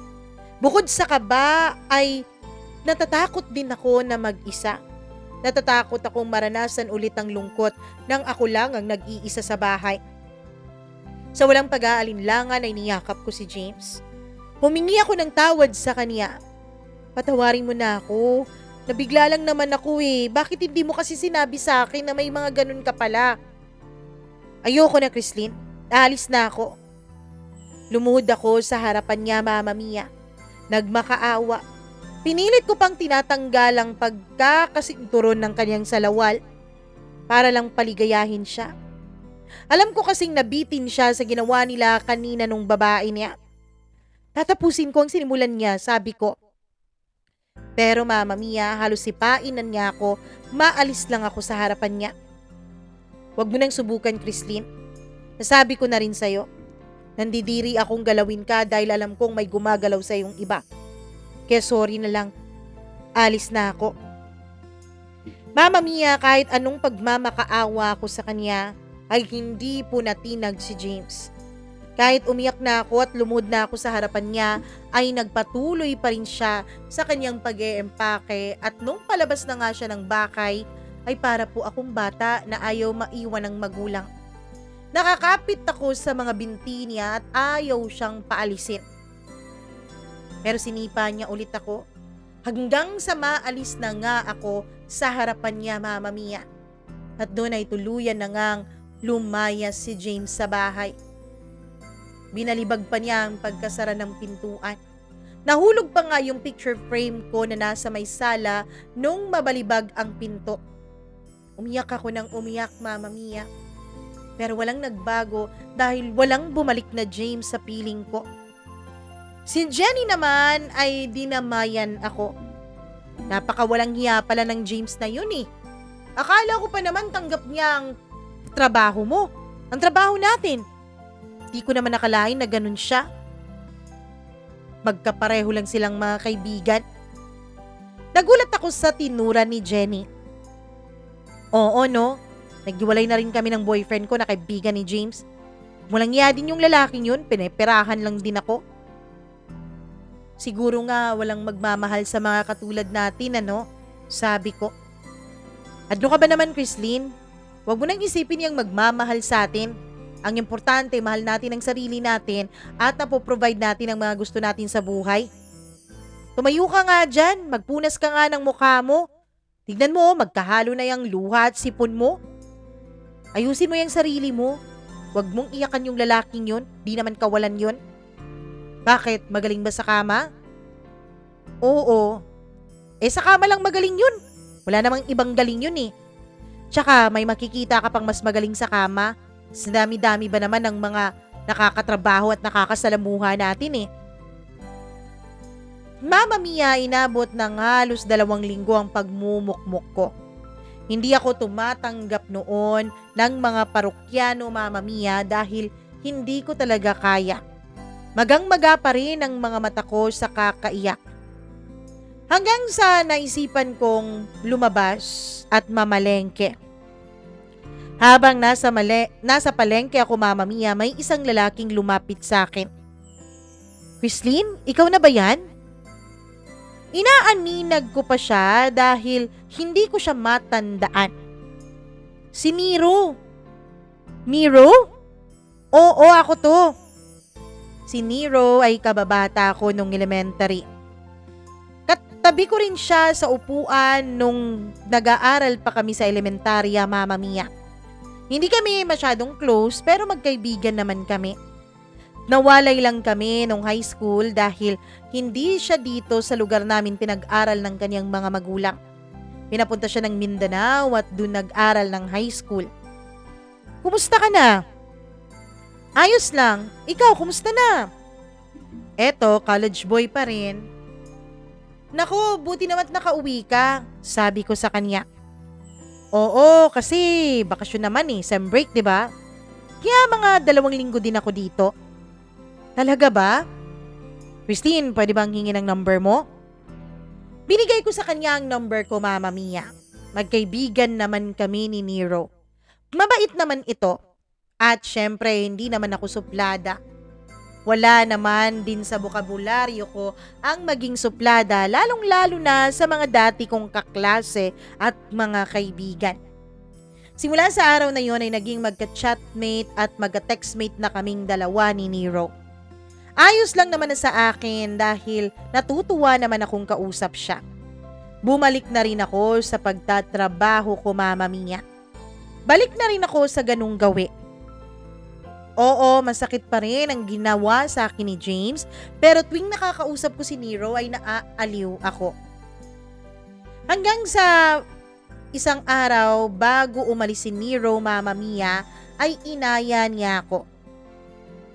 Bukod sa kaba ay natatakot din ako na mag-isa. Natatakot akong maranasan ulit ang lungkot nang ako lang ang nag-iisa sa bahay. Sa walang pag-aalinlangan ay niyakap ko si James. Humingi ako ng tawad sa kanya. Patawarin mo na ako. Nabigla lang naman ako eh. Bakit hindi mo kasi sinabi sa akin na may mga ganun ka pala? Ayoko na, Christine. Aalis na ako. Lumuhod ako sa harapan niya, Mama Mia. Nagmakaawa. Pinilit ko pang tinatanggal ang pagkakasinturon ng kanyang salawal para lang paligayahin siya. Alam ko kasing nabitin siya sa ginawa nila kanina nung babae niya. Tatapusin ko ang sinimulan niya, sabi ko. Pero Mama Mia, halos sipain na niya ako, maalis lang ako sa harapan niya. Huwag mo nang subukan, Christine. Nasabi ko na rin sa'yo. Nandidiri akong galawin ka dahil alam kong may gumagalaw sa iyong iba. Kaya sorry na lang. Alis na ako. Mama Mia, kahit anong pagmamakaawa ko sa kanya, ay hindi po natinag si James. Kahit umiyak na ako at lumod na ako sa harapan niya, ay nagpatuloy pa rin siya sa kanyang pag-eempake at nung palabas na nga siya ng bahay, ay para po akong bata na ayaw maiwan ng magulang. Nakakapit ako sa mga binti niya at ayaw siyang paalisin. Pero sinipa niya ulit ako hanggang sa maalis na nga ako sa harapan niya, Mama Mia. At doon ay tuluyan na ngang lumayas si James sa bahay. Binalibag pa niya ang pagkasara ng pintuan. Nahulog pa nga yung picture frame ko na nasa may sala nung mabalibag ang pinto. Umiyak ako ng umiyak, Mama Mia. Pero walang nagbago dahil walang bumalik na James sa piling ko. Si Jenny naman ay dinamayan ako. Napakawalang hiya pala ng James na yun eh. Akala ko pa naman tanggap niya ang trabaho mo. Ang trabaho natin. Di ko naman nakalain na ganun siya. Magkapareho lang silang mga kaibigan. Nagulat ako sa tinura ni Jenny. Oo no, naghiwalay na rin kami ng boyfriend ko na kaibigan ni James. Walang iya din yung lalaking yun, pineperahan lang din ako. Siguro nga walang magmamahal sa mga katulad natin, ano? Sabi ko. Adlo ka ba naman, Chrislyn? Huwag mo nang isipin yung magmamahal sa atin. Ang importante, mahal natin ang sarili natin at napoprovide natin ang mga gusto natin sa buhay. Tumayo ka nga dyan, magpunas ka nga ng mukha mo. Tignan mo, magkahalo na yung luha at sipon mo. Ayusin mo yung sarili mo. Huwag mong iyakan yung lalaking yun, di naman kawalan yun. Bakit? Magaling ba sa kama? Oo. Sa kama lang magaling yun. Wala namang ibang galing yun eh. Tsaka may makikita ka pang mas magaling sa kama. Sa dami-dami ba naman ng mga nakakatrabaho at nakakasalamuha natin eh. Mama Mia, inabot ng halos 2 linggo ang pagmumukmuk ko. Hindi ako tumatanggap noon ng mga parokyano, Mama Mia, dahil hindi ko talaga kaya. Magang-maga pa rin ang mga mata ko sa kakaiyak. Hanggang sa naisipan kong lumabas at mamalengke. Habang nasa palengke ako, Mama Mia, may isang lalaking lumapit sa akin. Chrislyn, ikaw na ba yan? Inaaninag ko pa siya dahil hindi ko siya matandaan. Si Nero. Nero? Oo, ako to. Si Nero ay kababata ko nung elementary. Katabi ko rin siya sa upuan nung nag-aaral pa kami sa elementarya, Mama Mia. Hindi kami masyadong close pero magkaibigan naman kami. Nawalay lang kami nung high school dahil hindi siya dito sa lugar namin pinag-aral ng kanyang mga magulang. Pinapunta siya ng Mindanao at doon nag-aral ng high school. Kumusta ka na? Ayos lang. Ikaw, kumusta na? Eto, college boy pa rin. Naku, buti naman nakauwi ka, sabi ko sa kanya. Oo, kasi bakasyon naman sem break, di ba? Kaya mga 2 linggo din ako dito. Talaga ba? Christine, pwede bang hingi ng number mo? Binigay ko sa kanya ang number ko, Mama Mia. Magkaibigan naman kami ni Nero. Mabait naman ito. At syempre, hindi naman ako suplada. Wala naman din sa bokabularyo ko ang maging suplada, lalong-lalo na sa mga dati kong kaklase at mga kaibigan. Simula sa araw na yon ay naging magka-chatmate at magka-textmate na kaming dalawa ni Nero. Ayos lang naman na sa akin dahil natutuwa naman akong kausap siya. Bumalik na rin ako sa pagtatrabaho ko, Mama Mia. Balik na rin ako sa ganung gawi. Oo, masakit pa rin ang ginawa sa akin ni James, pero tuwing nakakausap ko si Nero ay naaaliw ako. Hanggang sa isang araw bago umalis si Nero, Mama Mia, ay inaya niya ako.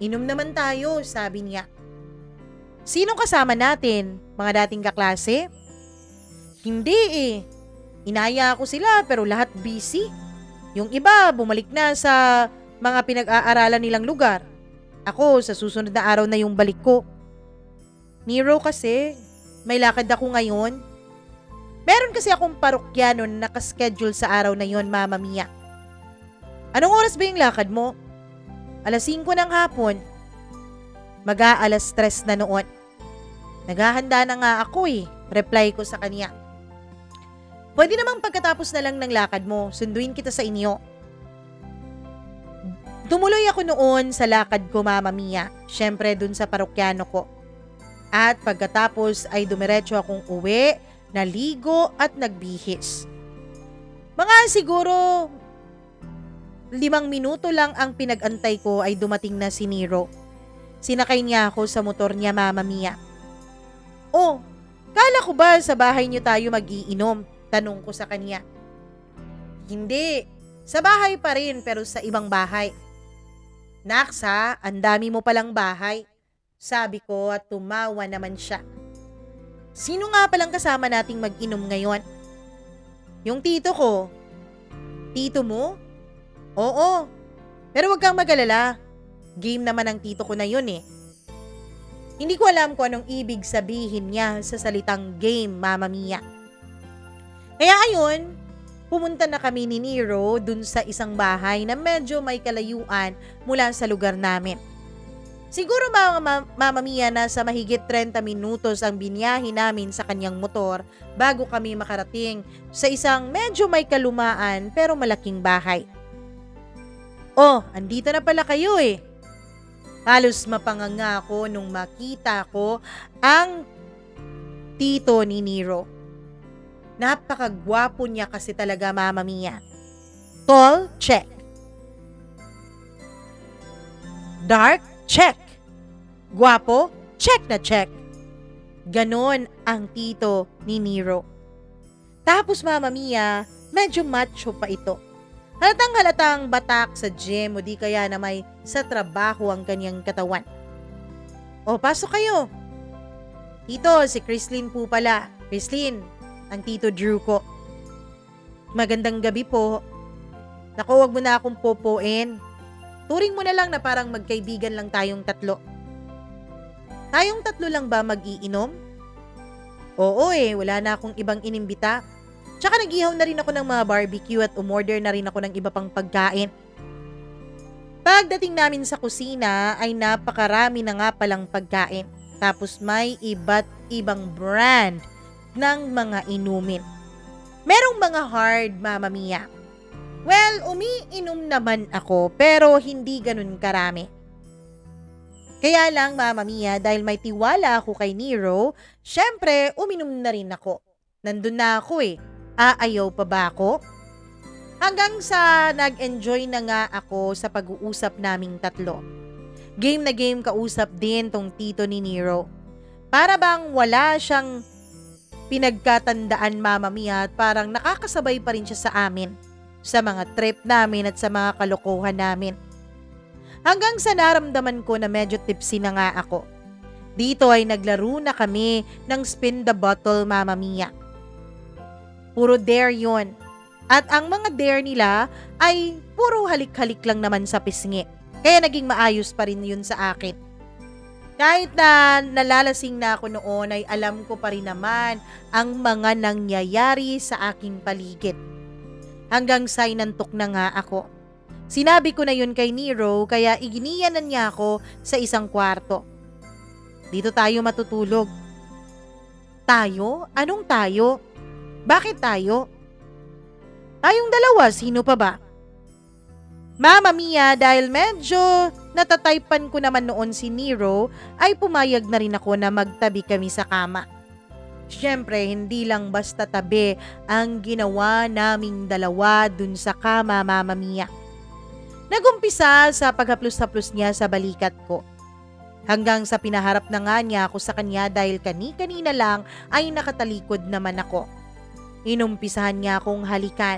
Inom naman tayo, sabi niya. Sinong kasama natin? Mga dating kaklase? Hindi Inaya ako sila pero lahat busy. Yung iba bumalik na sa mga pinag-aaralan nilang lugar. Ako sa susunod na araw na yung balik ko. Nero kasi, may lakad ako ngayon. Meron kasi akong parokyano na nakaschedule sa araw na yon, Mama Mia. Anong oras ba yung lakad mo? 5:00 ng hapon. Mag-aalas 3 na noon. Naghahanda na nga ako reply ko sa kanya. Pwede namang pagkatapos na lang ng lakad mo, sunduin kita sa inyo. Tumuloy ako noon sa lakad ko, Mama Mia, syempre dun sa parokyano ko. At pagkatapos ay dumiretso akong uwi, naligo at nagbihis. Mga siguro 5 minuto lang ang pinag-antay ko ay dumating na si Nero. Sinakay niya ako sa motor niya, Mama Mia. Oh, kala ko ba sa bahay niyo tayo mag-iinom? Tanong ko sa kanya. Hindi, sa bahay pa rin pero sa ibang bahay. Naksa, ang dami mo palang bahay. Sabi ko at tumawa naman siya. Sino nga palang kasama nating mag-inom ngayon? Yung tito ko. Tito mo? Oo, pero wag kang mag-alala. Game naman ang tito ko na yun Hindi ko alam kung anong ibig sabihin niya sa salitang game, Mama Mia. Kaya ayun, pumunta na kami ni Nero dun sa isang bahay na medyo may kalayuan mula sa lugar namin. Siguro Mama Mia na sa mahigit 30 minutos ang binyahe namin sa kanyang motor bago kami makarating sa isang medyo may kalumaan pero malaking bahay. Oh, andito na pala kayo Halos mapanganga ako nung makita ko ang tito ni Nero. Napakagwapo niya kasi talaga, Mama Mia. Tall, check. Dark, check. Gwapo, check na check. Ganon ang tito ni Nero. Tapos, Mama Mia, medyo macho pa ito. Halatang batak sa gym o di kaya na may sa trabaho ang kanyang katawan. O, pasok kayo. Tito, si Chrislyn po pala. Chrislyn, ang tito Drew ko. Magandang gabi po. Naku, wag mo na akong popoin. Turing mo na lang na parang magkaibigan lang tayong 3. Tayong 3 lang ba mag-iinom? Oo wala na akong ibang inimbita. Tsaka nag-ihaw na rin ako ng mga barbecue at umorder na rin ako ng iba pang pagkain. Pagdating namin sa kusina ay napakarami na nga palang pagkain. Tapos may iba't ibang brand ng mga inumin. Merong mga hard, Mama Mia. Well, umiinom naman ako pero hindi ganun karami. Kaya lang, Mama Mia, dahil may tiwala ako kay Nero, syempre uminom na rin ako. Nandun na ako Aayaw pa ba ako? Hanggang sa nag-enjoy na nga ako sa pag-uusap naming 3. Game na game kausap din tong tito ni Nero. Para bang wala siyang pinagkatandaan, Mama Mia, at parang nakakasabay pa rin siya sa amin. Sa mga trip namin at sa mga kalokohan namin. Hanggang sa naramdaman ko na medyo tipsy na nga ako. Dito ay naglaro na kami ng spin the bottle, Mamma Mia. Puro dare yon. At ang mga dare nila ay puro halik-halik lang naman sa pisngi. Kaya naging maayos pa rin yun sa akin. Kahit na nalalasing na ako noon ay alam ko pa rin naman ang mga nangyayari sa aking paligid. Hanggang sa inantok na nga ako. Sinabi ko na yun kay Nero kaya iginiyanan niya ako sa isang kwarto. Dito tayo matutulog. Tayo? Anong tayo? Bakit tayo? Tayong dalawa, sino pa ba? Mamma Mia, dahil medyo natataypan ko naman noon si Nero, ay pumayag na rin ako na magtabi kami sa kama. Siyempre, hindi lang basta tabi ang ginawa naming dalawa dun sa kama, Mamma Mia. Nagumpisa sa paghaplos-haplos niya sa balikat ko. Hanggang sa pinaharap na nga niya ako sa kanya dahil kani-kanina lang ay nakatalikod naman ako. Inumpisahan niya akong halikan.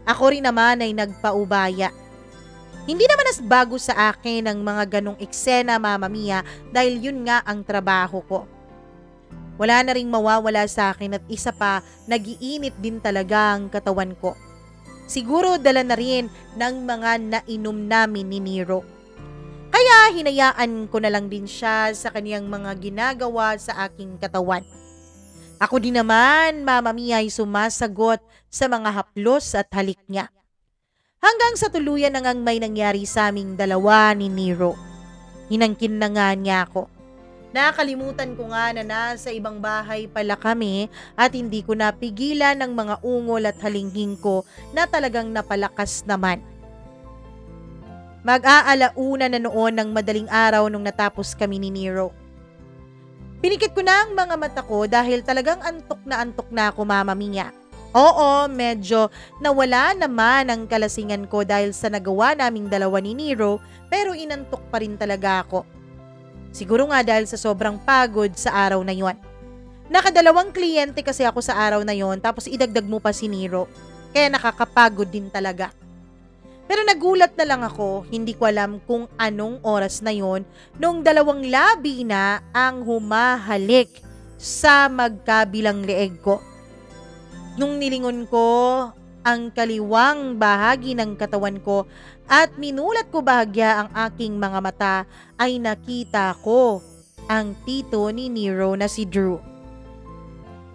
Ako rin naman ay nagpaubaya. Hindi naman as bago sa akin ang mga ganong eksena, Mamma Mia, dahil yun nga ang trabaho ko. Wala na ring mawawala sa akin at isa pa, nagiinit din talaga ang katawan ko. Siguro dala na rin ng mga nainom namin ni Nero. Kaya hinayaan ko na lang din siya sa kaniyang mga ginagawa sa aking katawan. Ako din naman, Mamma Mia, ay sumasagot sa mga haplos at halik niya. Hanggang sa tuluyan na ngang may nangyari sa aming dalawa ni Nero. Hinangkin na nga niya ako. Nakalimutan ko nga na nasa ibang bahay pala kami at hindi ko napigilan ng mga ungol at halinghing ko na talagang napalakas naman. Mag-aalauna na noon ng madaling araw nung natapos kami ni Nero. Pinikit ko na ang mga mata ko dahil talagang antok na ako, Mamma Mia. Oo, medyo nawala naman ang kalasingan ko dahil sa nagawa naming dalawa ni Nero, pero inantok pa rin talaga ako. Siguro nga dahil sa sobrang pagod sa araw na yon. Nakadalawang kliyente kasi ako sa araw na yon, tapos idagdag mo pa si Nero. Kaya nakakapagod din talaga. Pero nagulat na lang ako, hindi ko alam kung anong oras na yon nung dalawang labi na ang humahalik sa magkabilang leeg ko. Nung nilingon ko ang kaliwang bahagi ng katawan ko at minulat ko bahagya ang aking mga mata, ay nakita ko ang tito ni Nero na si Drew.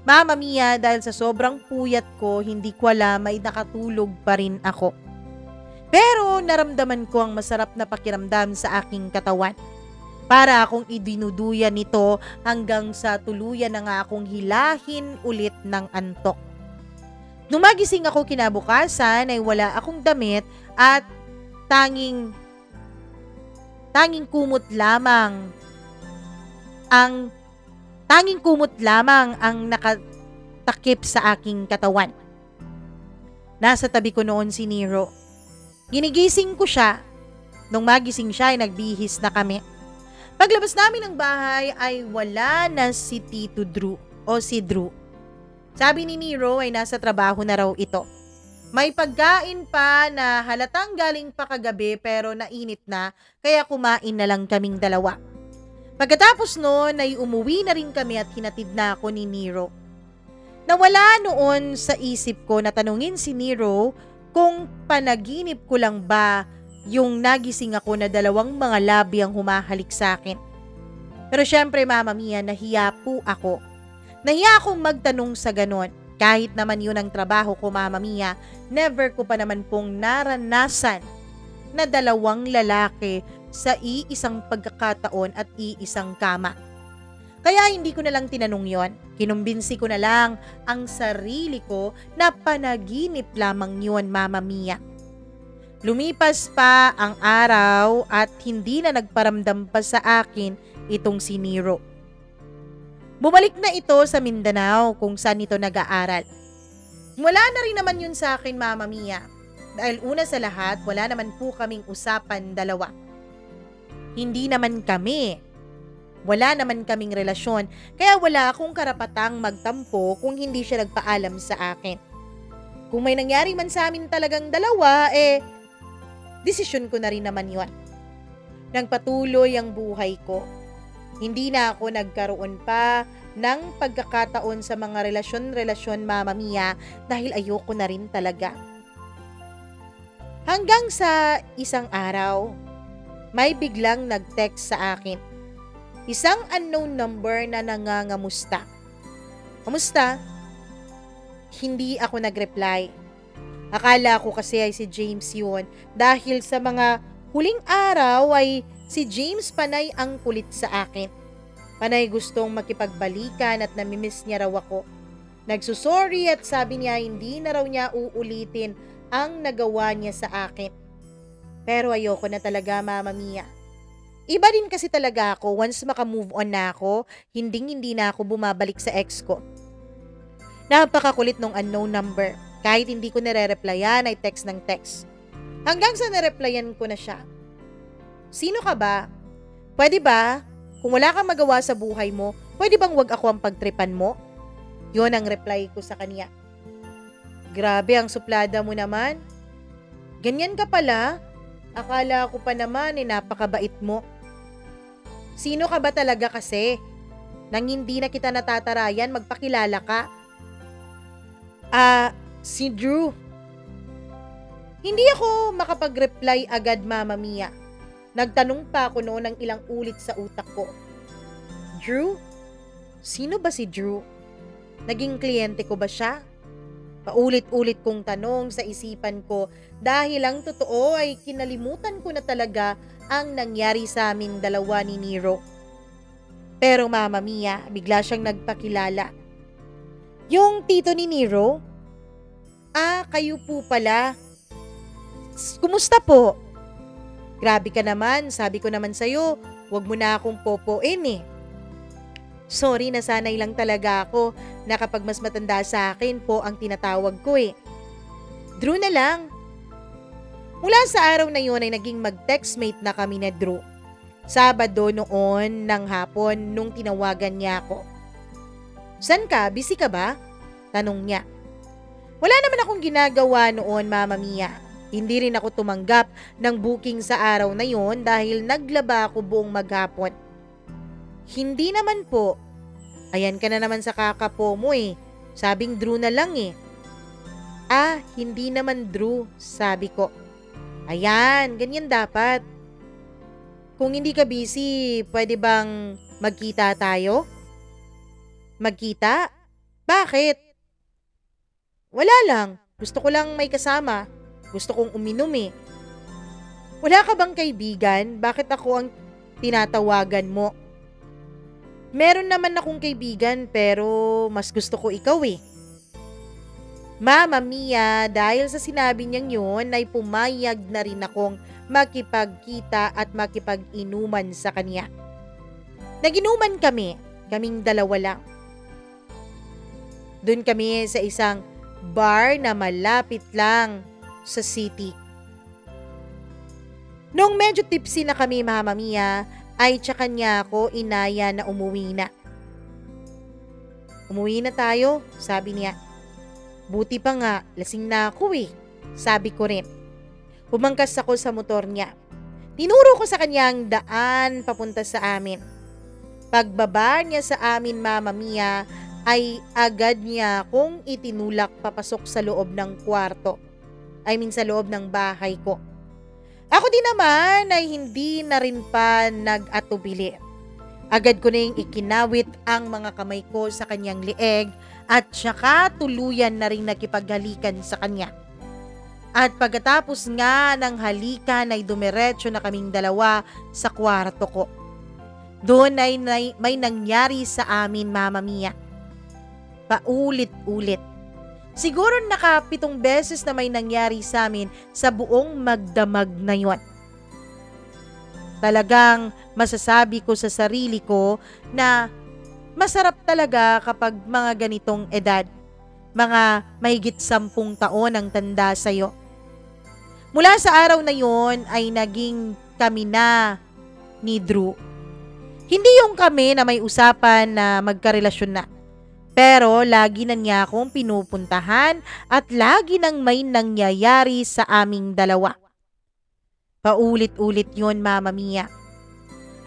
Mamma Mia, dahil sa sobrang puyat ko, hindi ko alam ay nakatulog pa rin ako. Pero naramdaman ko ang masarap na pakiramdam sa aking katawan. Para akong idinuduyan nito hanggang sa tuluyan na nga akong hilahin ulit ng antok. Nung magising ako kinabukasan ay wala akong damit at tanging kumot lamang ang nakatakip sa aking katawan. Nasa tabi ko noon si Nero. Ginigising ko siya. Nung magising siya ay nagbihis na kami. Paglabas namin ng bahay ay wala na si Tito Drew o si Drew. Sabi ni Nero ay nasa trabaho na raw ito. May pagkain pa na halatang galing pa kagabi pero nainit na kaya kumain na lang kaming dalawa. Pagkatapos noon ay umuwi na rin kami at hinatid na ako ni Nero. Nawala noon sa isip ko na tanungin si Nero kung panaginip ko lang ba yung nagising ako na dalawang mga labi ang humahalik sa akin. Pero syempre, Mamma Mia, nahiya po ako. Nahiya akong magtanong sa ganon. Kahit naman yun ang trabaho ko, Mamma Mia, never ko pa naman pong naranasan na dalawang lalaki sa iisang pagkakataon at iisang kama. Kaya hindi ko na lang tinanong yon. Kinumbinsi ko na lang ang sarili ko na panaginip lamang yun, Mamma Mia. Lumipas pa ang araw at hindi na nagparamdam pa sa akin itong si Nero. Bumalik na ito sa Mindanao kung saan ito nag-aaral. Wala na rin naman yun sa akin, Mamma Mia. Dahil una sa lahat, wala naman po kaming usapan dalawa. Hindi naman kami. Wala naman kaming relasyon, kaya wala akong karapatang magtampo kung hindi siya nagpaalam sa akin. Kung may nangyari man sa amin talagang dalawa, desisyon ko na rin naman yun. Nang patuloy ang buhay ko. Hindi na ako nagkaroon pa ng pagkakataon sa mga relasyon-relasyon, Mama Mia, dahil ayoko na rin talaga. Hanggang sa isang araw, may biglang nag-text sa akin. Isang unknown number na nangangamusta. Kamusta? Hindi ako nag-reply. Akala ko kasi ay si James yun dahil sa mga huling araw ay si James panay ang kulit sa akin. Panay gustong makipagbalikan at namimiss niya raw ako. Nagsusorry at sabi niya hindi na raw niya uulitin ang nagawa niya sa akin. Pero ayoko na talaga, Mama Mia. Iba din kasi talaga ako once maka-move on na ako, hindi na ako bumabalik sa ex ko. Napakakulit nung unknown number. Kahit hindi ko nire-replyan ay text ng text. Hanggang sa nireplyan ko na siya. Sino ka ba? Pwede ba? Kung wala kang magawa sa buhay mo, pwede bang wag ako ang pagtripan mo? Yun ang reply ko sa kanya. Grabe ang suplada mo naman. Ganyan ka pala? Akala ko pa naman napakabait mo. Sino ka ba talaga kasi? Nang hindi na kita natatarayan, magpakilala ka. Si Drew. Hindi ako makapag-reply agad, Mama Mia. Nagtanong pa ako noon ng ilang ulit sa utak ko. Drew? Sino ba si Drew? Naging kliyente ko ba siya? Paulit-ulit kong tanong sa isipan ko dahil ang totoo ay kinalimutan ko na talaga ang nangyari sa amin dalawa ni Nero. Pero Mama Mia, bigla siyang nagpakilala. Yung tito ni Nero? Kayo po pala. Kumusta po? Grabe ka naman, sabi ko naman sa'yo, wag mo na akong popoin eh. Sorry, nasanay lang talaga ako na kapag mas matanda sa akin po ang tinatawag ko eh. Drew na lang. Mula sa araw na yun ay naging mag-textmate na kami na Drew. Sabado noon ng hapon nung tinawagan niya ako. San ka? Busy ka ba? Tanong niya. Wala naman akong ginagawa noon, Mama Mia. Hindi rin ako tumanggap ng booking sa araw na yon dahil naglaba ako buong maghapon. Hindi naman po. Ayan ka na naman sa kakapo mo eh. Sabing Drew na lang eh. Hindi naman Drew, sabi ko. Ayan, ganyan dapat. Kung hindi ka busy, pwede bang magkita tayo? Magkita? Bakit? Wala lang. Gusto ko lang may kasama. Gusto kong uminom eh. Wala ka bang kaibigan? Bakit ako ang tinatawagan mo? Meron naman akong kaibigan pero mas gusto ko ikaw eh. Mama Mia, dahil sa sinabi niyang yun ay pumayag na rin akong makipagkita at makipag-inuman sa kanya. Nag-inuman kaming dalawa lang. Doon kami sa isang bar na malapit lang sa city. Nung medyo tipsy na kami, Mama Mia, ay tsaka niya ako inaya na umuwi na. Umuwi na tayo, sabi niya. Buti pa nga, lasing na ako eh, sabi ko rin. Pumangkas ako sa motor niya. Tinuro ko sa kanya ang daan papunta sa amin. Pagbaba niya sa amin, Mama Mia, ay agad niya akong itinulak papasok sa loob ng kwarto. Sa loob ng bahay ko. Ako din naman ay hindi na rin pa nag-atubili. Agad ko nang ikinawit ang mga kamay ko sa kanyang leeg at saka tuluyan na rin nakipaghalikan sa kanya. At pagkatapos nga ng halikan ay dumiretso na kaming dalawa sa kwarto ko. Doon ay may nangyari sa amin, Mama Mia. Paulit-ulit. Siguro 7 beses na may nangyari sa amin sa buong magdamag na yon. Talagang masasabi ko sa sarili ko na masarap talaga kapag mga ganitong edad. Mga mahigit 10 taon ang tanda sa'yo. Mula sa araw na yon ay naging kami na ni Drew. Hindi yung kami na may usapan na magkarelasyon na. Pero lagi na niya akong pinupuntahan at lagi nang may nangyayari sa aming dalawa. Paulit-ulit yon, Mama Mia.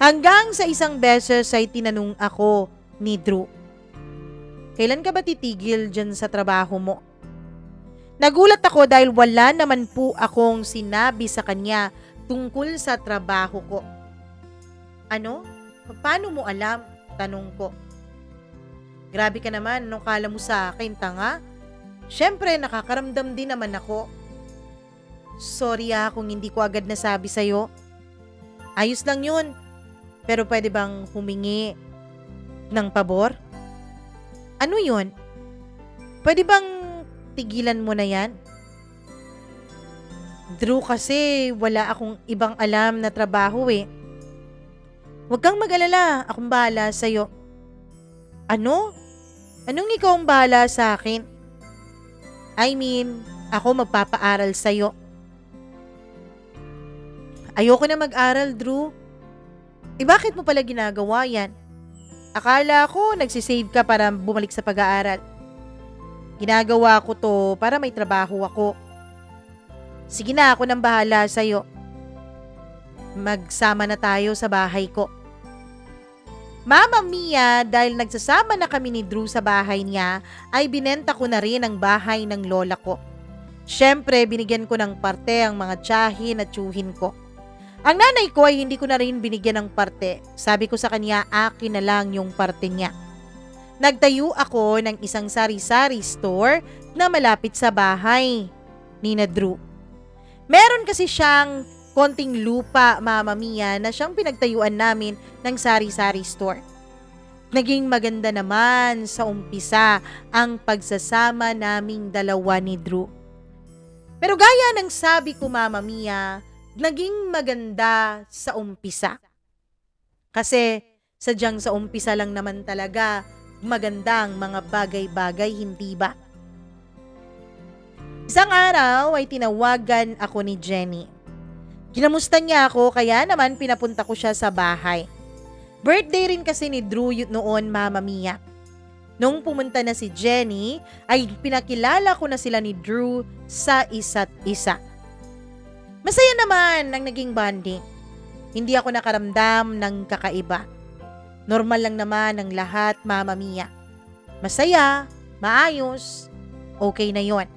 Hanggang sa isang beses ay tinanong ako ni Drew, kailan ka ba titigil dyan sa trabaho mo? Nagulat ako dahil wala naman po akong sinabi sa kanya tungkol sa trabaho ko. Ano? Paano mo alam? Tanong ko. Grabe ka naman, anong kala mo sa akin, tanga? Siyempre, nakakaramdam din naman ako. Sorry kung hindi ko agad nasabi sa'yo. Ayos lang yun. Pero pwede bang humingi ng pabor? Ano yun? Pwede bang tigilan mo na yan? Drew, kasi wala akong ibang alam na trabaho eh. Huwag kang mag-alala, akong bahala sa'yo. Ano? Anong ikaw ang bahala sa akin? I mean, ako magpapaaral sa'yo. Ayoko na mag-aral, Drew. Bakit mo pala ginagawa yan? Akala ko nagsisave ka para bumalik sa pag-aaral. Ginagawa ko to para may trabaho ako. Sige na, ako nang bahala sa'yo. Magsama na tayo sa bahay ko. Mama Mia, dahil nagsasama na kami ni Drew sa bahay niya, ay binenta ko na rin ang bahay ng lola ko. Siyempre, binigyan ko ng parte ang mga tiyahin at tiyuhin ko. Ang nanay ko ay hindi ko na rin binigyan ng parte. Sabi ko sa kanya, akin na lang yung parte niya. Nagtayo ako ng isang sari-sari store na malapit sa bahay ni na Drew. Meron kasi siyang konting lupa, Mama Mia, na siyang pinagtayuan namin ng sari-sari store. Naging maganda naman sa umpisa ang pagsasama naming dalawa ni Drew. Pero gaya ng sabi ko, Mama Mia, naging maganda sa umpisa. Kasi sadyang sa umpisa lang naman talaga magandang mga bagay-bagay, hindi ba? Isang araw ay tinawagan ako ni Jenny. Kinamusta niya ako, kaya naman pinapunta ko siya sa bahay. Birthday rin kasi ni Drew noon, Mama Mia. Nung pumunta na si Jenny, ay pinakilala ko na sila ni Drew sa isa't isa. Masaya naman ang naging bonding. Hindi ako nakaramdam ng kakaiba. Normal lang naman ang lahat, Mama Mia. Masaya, maayos, okay na yon.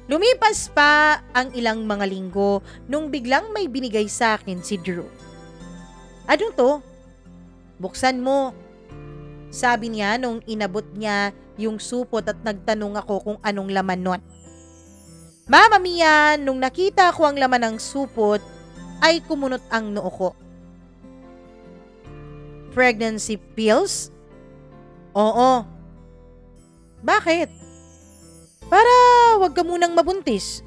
Lumipas pa ang ilang mga linggo nung biglang may binigay sa akin si Drew. Ano to? Buksan mo. Sabi niya nung inabot niya yung supot at nagtanong ako kung anong laman nun. Mama Mia, nung nakita ko ang laman ng supot, ay kumunot ang noo ko. Pregnancy pills? Oo. Bakit? Para wag ka munang mabuntis.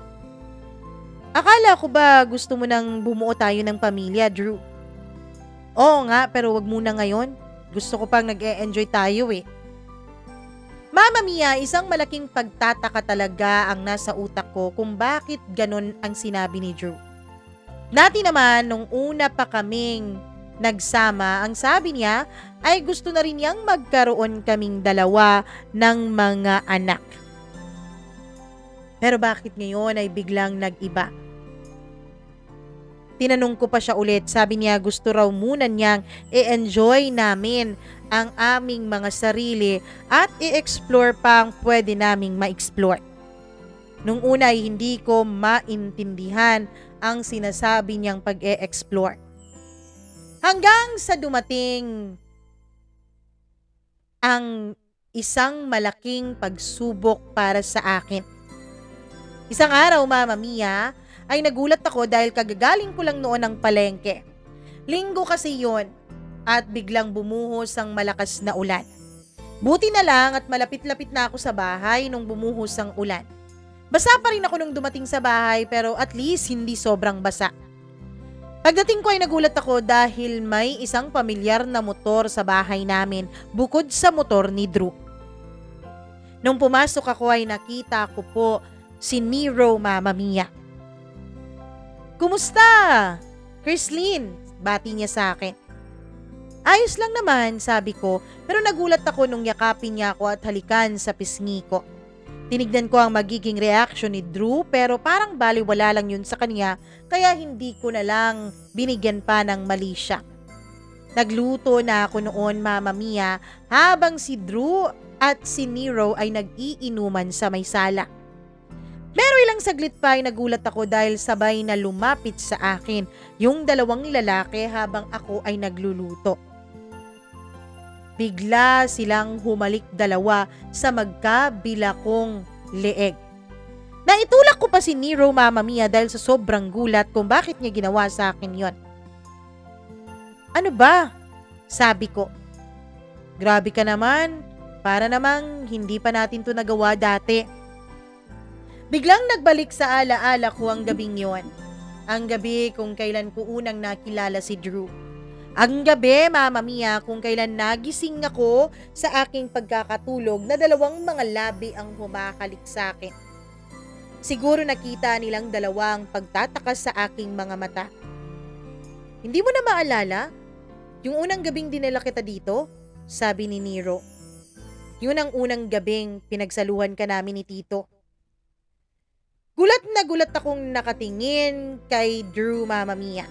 Akala ko ba gusto mo nang bumuo tayo ng pamilya, Drew? Oo nga, pero wag muna ngayon. Gusto ko pang nag-e-enjoy tayo eh. Mama Mia, isang malaking pagtataka talaga ang nasa utak ko kung bakit ganun ang sinabi ni Drew. Dati naman, nung una pa kaming nagsama, ang sabi niya ay gusto na rin niyang magkaroon kaming dalawa ng mga anak. Pero bakit ngayon ay biglang nag-iba? Tinanong ko pa siya ulit, sabi niya gusto raw muna niyang i-enjoy namin ang aming mga sarili at i-explore pa ang pwede naming ma-explore. Nung una ay hindi ko maintindihan ang sinasabi niyang pag-e-explore. Hanggang sa dumating ang isang malaking pagsubok para sa akin. Isang araw, Mama Mia, ay nagulat ako dahil kagagaling ko lang noon ng palengke. Linggo kasi yon at biglang bumuhos ang malakas na ulan. Buti na lang at malapit-lapit na ako sa bahay nung bumuhos ang ulan. Basa pa rin ako nung dumating sa bahay pero at least hindi sobrang basa. Pagdating ko ay nagulat ako dahil may isang pamilyar na motor sa bahay namin bukod sa motor ni Drew. Nung pumasok ako ay nakita ko po si Nero, Mama Mia. Kumusta? Chrislyn, bati niya sa akin. Ayos lang naman, sabi ko, pero nagulat ako nung yakapin niya ako at halikan sa pisngi ko. Tinignan ko ang magiging reaction ni Drew pero parang baliwala lang yun sa kanya kaya hindi ko na lang binigyan pa ng mali siya. Nagluto na ako noon, Mama Mia, habang si Drew at si Nero ay nag-iinuman sa may sala. Pero ilang saglit pa ay nagulat ako dahil sabay na lumapit sa akin yung dalawang lalaki habang ako ay nagluluto. Bigla silang humalik dalawa sa magkabila kong leeg. Naitulak ko pa si Nero, Mama Mia, dahil sa sobrang gulat kung bakit niya ginawa sa akin yon. Ano ba? Sabi ko. Grabe ka naman, para namang hindi pa natin to nagawa dati. Biglang nagbalik sa alaala ko ang gabing yon. Ang gabi kung kailan ko unang nakilala si Drew. Ang gabi, Mama Mia, kung kailan nagising ako sa aking pagkakatulog na dalawang mga labi ang humakalik sa akin. Siguro nakita nilang dalawa ang pagtatakas sa aking mga mata. Hindi mo na maalala? Yung unang gabing dinala kita dito? Sabi ni Nero. Yun ang unang gabing pinagsaluhan ka namin ni Tito. Gulat na gulat akong nakatingin kay Drew, Mama Mia.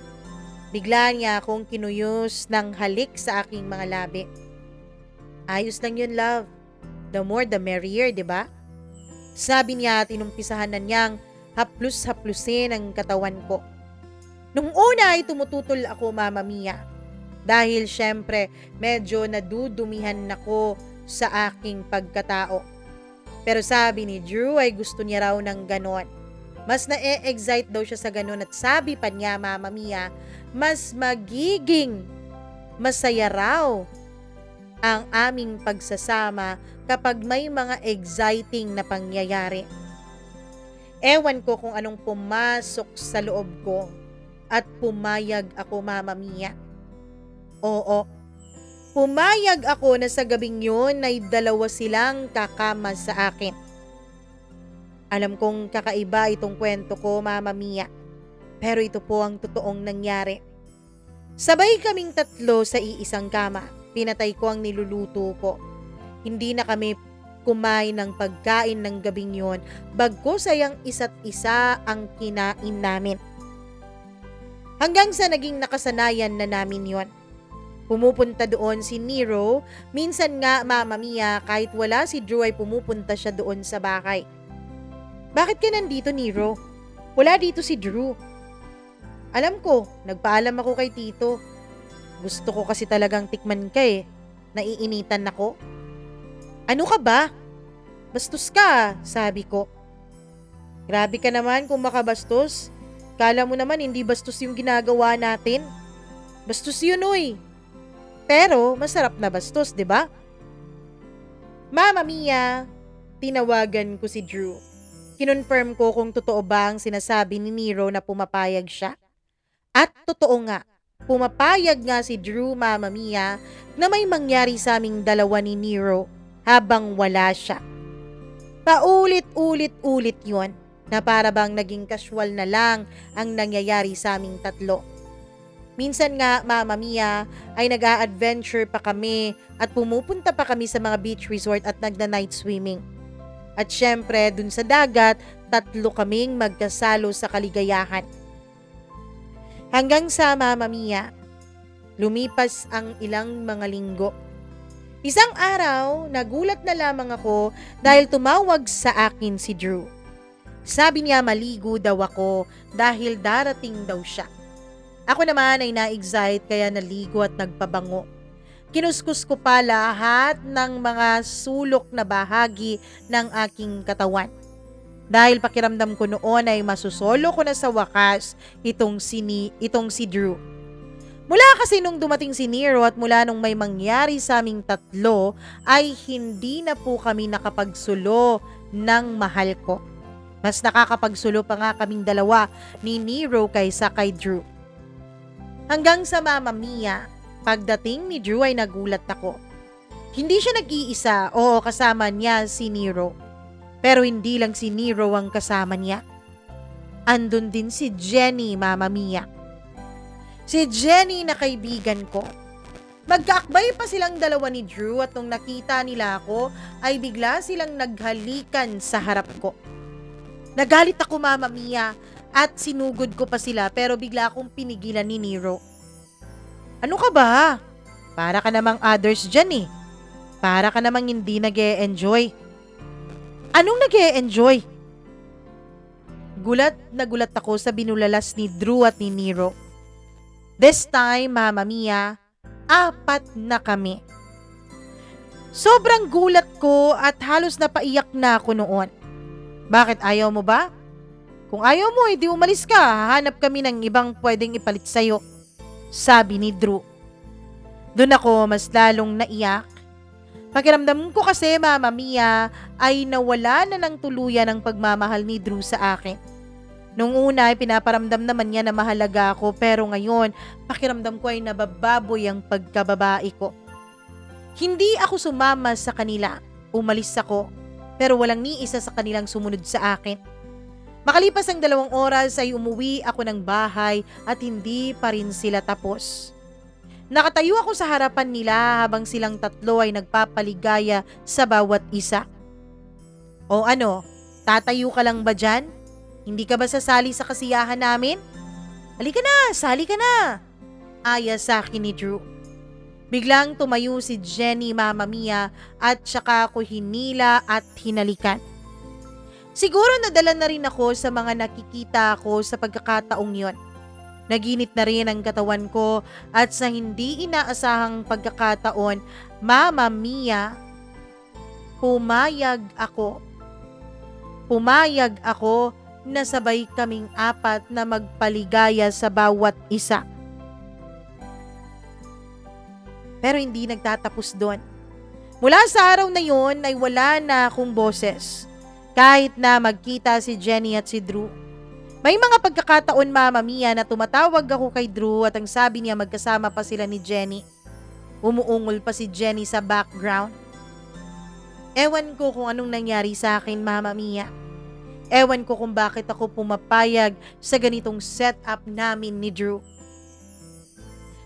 Bigla niya akong kinuyos ng halik sa aking mga labi. Ayos lang yun, love. The more the merrier, di ba? Sabi niya at inumpisahan na niyang haplus-haplusin ang katawan ko. Nung una ay tumututol ako, Mama Mia. Dahil syempre medyo nadudumihan ako sa aking pagkatao. Pero sabi ni Drew ay gusto niya raw ng ganon. Mas na-excite daw siya sa ganon at sabi pa niya, Mama Mia, mas magiging masaya raw ang aming pagsasama kapag may mga exciting na pangyayari. Ewan ko kung anong pumasok sa loob ko at pumayag ako, Mama Mia. Oo, pumayag ako na sa gabing yun ay dalawa silang kakama sa akin. Alam kong kakaiba itong kwento ko, Mama Mia. Pero ito po ang totoong nangyari. Sabay kaming tatlo sa iisang kama. Pinatay ko ang niluluto ko. Hindi na kami kumain ng pagkain ng gabing yon, bagkus ay ang isa't isa ang kinain namin. Hanggang sa naging nakasanayan na namin yon. Pumupunta doon si Nero, minsan nga, Mama Mia, kahit wala si Drew ay pumupunta siya doon sa bahay. Bakit ka nandito, Nero? Wala dito si Drew. Alam ko, nagpaalam ako kay Tito. Gusto ko kasi talagang tikman ka eh. Naiinitan ako. Ano ka ba? Bastos ka, sabi ko. Grabe ka naman kung makabastos. Kala mo naman hindi bastos yung ginagawa natin. Bastos yun, uy. Pero masarap na bastos, di ba? Mama Mia, tinawagan ko si Drew. Kinonfirm ko kung totoo ba ang sinasabi ni Nero na pumapayag siya. At totoo nga, pumapayag nga si Drew, Mama Mia, na may mangyari sa aming dalawa ni Nero habang wala siya. Paulit-ulit-ulit yon na para bang naging casual na lang ang nangyayari sa aming tatlo. Minsan nga, Mama Mia, ay nag-a-adventure pa kami at pumupunta pa kami sa mga beach resort at nagna-night swimming. At syempre, dun sa dagat, tatlo kaming magkasalo sa kaligayahan. Hanggang sa, Mama Mia, lumipas ang ilang mga linggo. Isang araw, nagulat na lamang ako dahil tumawag sa akin si Drew. Sabi niya maligo daw ako dahil darating daw siya. Ako naman ay na-excite kaya naligo at nagpabango. Kinuskus ko pa lahat ng mga sulok na bahagi ng aking katawan. Dahil pakiramdam ko noon ay masusolo ko na sa wakas itong si Drew. Mula kasi nung dumating si Nero at mula nung may mangyari sa aming tatlo ay hindi na po kami nakapagsulo ng mahal ko. Mas nakakapagsulo pa nga kaming dalawa ni Nero kaysa kay Drew. Hanggang sa, Mama Mia, pagdating ni Drew ay nagulat ako. Hindi siya nag-iisa, oo, kasama niya si Nero. Pero hindi lang si Nero ang kasama niya. Andun din si Jenny, Mama Mia. Si Jenny na kaibigan ko. Magkaakbay pa silang dalawa ni Drew at nung nakita nila ako ay bigla silang naghalikan sa harap ko. Nagalit ako, Mama Mia, at sinugod ko pa sila pero bigla akong pinigilan ni Nero. Ano ka ba? Para ka namang others dyan eh. Para ka namang hindi nag-e-enjoy. Anong nag-e-enjoy? Gulat na gulat ako sa binulalas ni Drew at ni Nero. This time, Mama Mia, 4 na kami. Sobrang gulat ko at halos napaiyak na ako noon. Bakit ayaw mo ba? Kung ayaw mo, edi umalis ka. Hahanap kami ng ibang pwedeng ipalit sa'yo. Sabi ni Drew. Doon ako mas lalong naiyak. Pakiramdam ko kasi, Mama Mia, ay nawala na ng tuluyan ang pagmamahal ni Drew sa akin. Nung una ay pinaparamdam naman niya na mahalaga ako, pero ngayon pakiramdam ko ay nabababoy ang pagkababae ko. Hindi ako sumama sa kanila, umalis ako, pero walang ni isa sa kanilang sumunod sa akin. Makalipas ang 2 oras ay umuwi ako ng bahay at hindi pa rin sila tapos. Nakatayo ako sa harapan nila habang silang 3 ay nagpapaligaya sa bawat isa. O ano, tatayo ka lang ba dyan? Hindi ka ba sasali sa kasiyahan namin? Halika na, sali ka na. Aya sa akin ni Drew. Biglang tumayo si Jenny, Mama Mia, at saka ako hinila at hinalikan. Siguro nadala na rin ako sa mga nakikita ko sa pagkakataong yon. Naginit na rin ang katawan ko at sa hindi inaasahang pagkakataon, Mama Mia, pumayag ako na sabay kaming 4 na magpaligaya sa bawat isa. Pero hindi nagtatapos doon. Mula sa araw na yon ay wala na akong boses. Kahit na magkita si Jenny at si Drew. May mga pagkakataon, Mama Mia, na tumatawag ako kay Drew at ang sabi niya magkasama pa sila ni Jenny. Umuungol pa si Jenny sa background. Ewan ko kung anong nangyari sa akin, Mama Mia. Ewan ko kung bakit ako pumapayag sa ganitong setup namin ni Drew.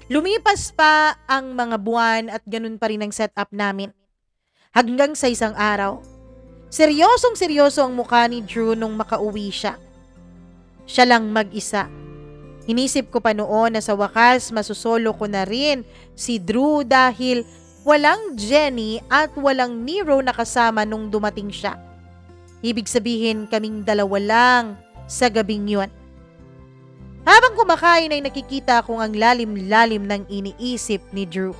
Lumipas pa ang mga buwan at ganun pa rin ang setup namin. Hanggang sa isang araw, seryosong-seryoso ang mukha ni Drew nung makauwi siya. Siya lang mag-isa. Inisip ko pa noon na sa wakas masusolo ko na rin si Drew dahil walang Jenny at walang Nero na kasama nung dumating siya. Ibig sabihin kaming 2 lang sa gabing yun. Habang kumakain ay nakikita kong ang lalim-lalim ng iniisip ni Drew.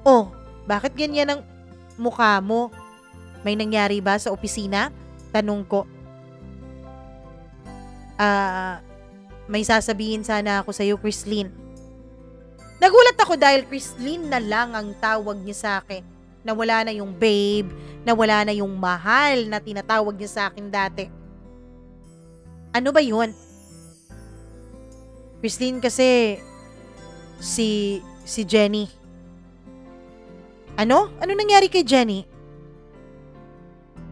Oh, bakit ganyan ang mukha mo? May nangyari ba sa opisina? Tanong ko. May sasabihin sana ako sa'yo, Chrislyn. Nagulat ako dahil Chrislyn na lang ang tawag niya sa akin. Nawala na yung babe, nawala na yung mahal na tinatawag niya sa akin dati. Ano ba yun? Chrislyn kasi si Jenny. Ano? Ano nangyari kay Jenny?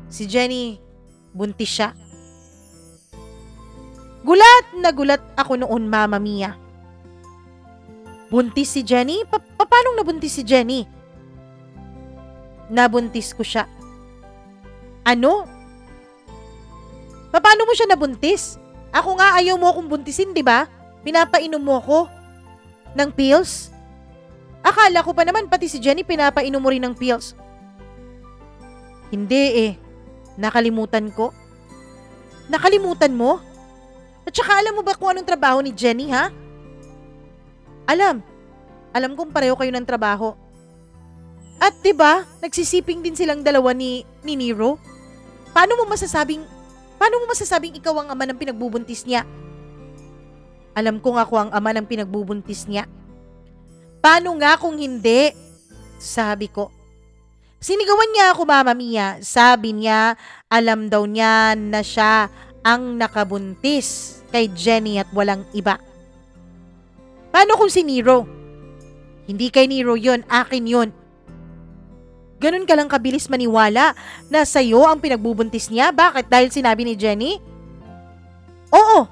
Si Jenny, buntis siya. Gulat na gulat ako noon, Mama Mia. Buntis si Jenny? Paano nabuntis si Jenny? Nabuntis ko siya. Ano? Paano mo siya nabuntis? Ako nga ayaw mo akong buntisin, di ba? Pinapainom mo ako ng pills? Akala ko pa naman pati si Jenny pinapainom mo rin ng pills. Hindi eh. Nakalimutan ko. Nakalimutan mo? At saka alam mo ba kung anong trabaho ni Jenny, ha? Alam. Alam kong pareho kayo ng trabaho. At 'di ba, nagsisiping din silang 2 ni Nero? Paano mo masasabing ikaw ang ama ng pinagbubuntis niya? Alam ko nga ako ang ama ng pinagbubuntis niya. Paano nga kung hindi? Sabi ko. Sinigawan niya ako, Mama Mia. Sabi niya, alam daw niya na siya ang nakabuntis kay Jenny at walang iba. Paano kung si Nero? Hindi kay Nero yun, akin yun. Ganun ka lang kabilis maniwala na sa'yo ang pinagbubuntis niya? Bakit? Dahil sinabi ni Jenny? Oo.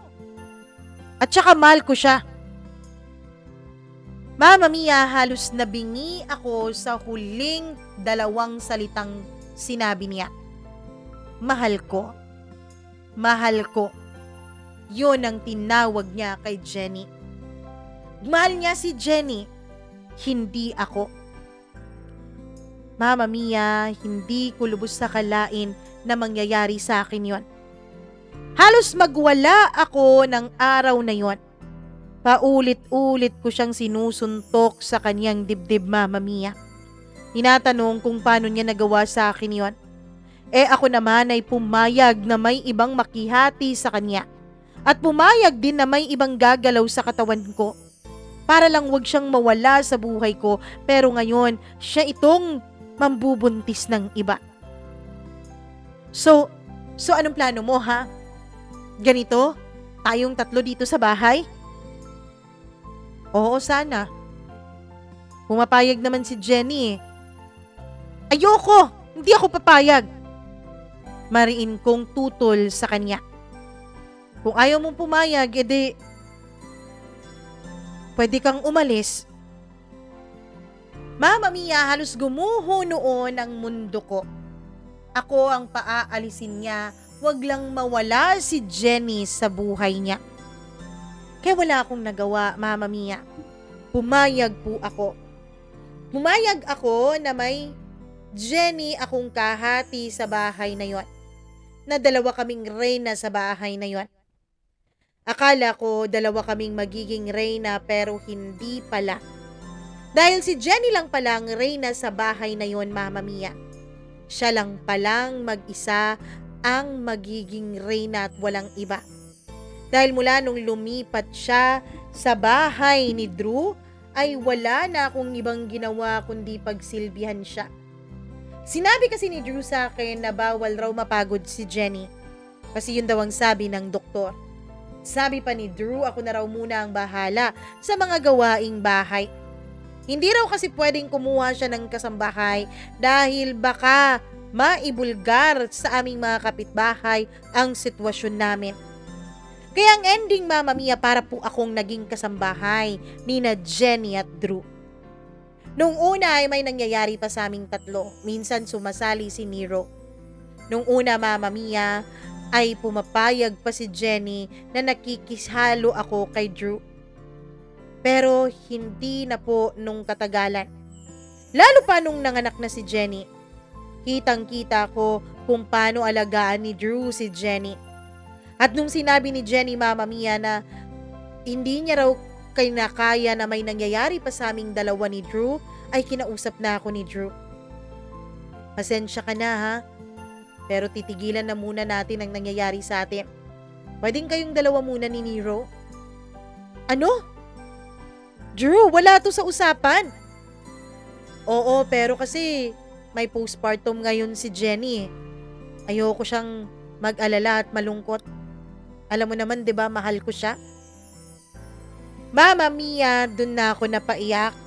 At saka mahal ko siya. Mama Mia, halos nabingi ako sa huling 2 salitang sinabi niya. Mahal ko. Mahal ko. Yun ang tinawag niya kay Jenny. Mahal niya si Jenny. hindi ako. Mama Mia, hindi ko lubos sa kalain na mangyayari sa akin yon. Halos magwala ako ng araw na yon. Paulit-ulit ko siyang sinusuntok sa kanyang dibdib, Mama Mia. Tinatanong kung paano niya nagawa sa akin yon. Ako naman ay pumayag na may ibang makihati sa kanya. At pumayag din na may ibang gagalaw sa katawan ko. Para lang wag siyang mawala sa buhay ko, pero ngayon siya itong mambubuntis ng iba. So anong plano mo, ha? Ganito? Tayong tatlo dito sa bahay? Oo, sana. Pumapayag naman si Jenny eh. Ayoko! Hindi ako papayag! Mariin kong tutol sa kanya. Kung ayaw mong pumayag, edi pwede kang umalis. Mama Mia, halos gumuho noon ang mundo ko. Ako ang paaalisin niya, wag lang mawala si Jenny sa buhay niya. Kaya wala akong nagawa, Mama Mia. Pumayag po ako. Pumayag ako na may Jenny akong kahati sa bahay na yon. Na dalawa kaming reyna sa bahay na yon. Akala ko dalawa kaming magiging reyna pero hindi pala. Dahil si Jenny lang palang reyna sa bahay na yon, Mama Mia. Siya lang palang mag-isa ang magiging reyna at walang iba. Dahil mula nung lumipat siya sa bahay ni Drew, ay wala na akong ibang ginawa kundi pagsilbihan siya. Sinabi kasi ni Drew sa akin na bawal raw mapagod si Jenny. Kasi yun daw ang sabi ng doktor. Sabi pa ni Drew, ako na raw muna ang bahala sa mga gawaing bahay. Hindi raw kasi pwedeng kumuha siya ng kasambahay dahil baka maibulgar sa aming mga kapitbahay ang sitwasyon namin. Kaya ang ending, Mama Mia, para po akong naging kasambahay ni na Jenny at Drew. Nung una ay may nangyayari pa sa aming tatlo. Minsan sumasali si Nero. Nung una, Mama Mia, ay pumapayag pa si Jenny na nakikishalo ako kay Drew. Pero hindi na po nung katagalan. Lalo pa nung nanganak na si Jenny. Kitang-kita ko kung paano alagaan ni Drew si Jenny. At nung sinabi ni Jenny, Mama Mia, na hindi niya raw kinakaya na may nangyayari pa sa aming dalawa ni Drew, ay kinausap na ako ni Drew. Pasensya ka na, ha? Pero titigilan na muna natin ang nangyayari sa atin. Pwedeng kayong dalawa muna ni Nero? Ano? Drew, wala to sa usapan. Oo, pero kasi may postpartum ngayon si Jenny. Ayoko siyang mag-alala at malungkot. Alam mo naman, 'di ba, mahal ko siya. Mama Mia, dun na ako napaiyak.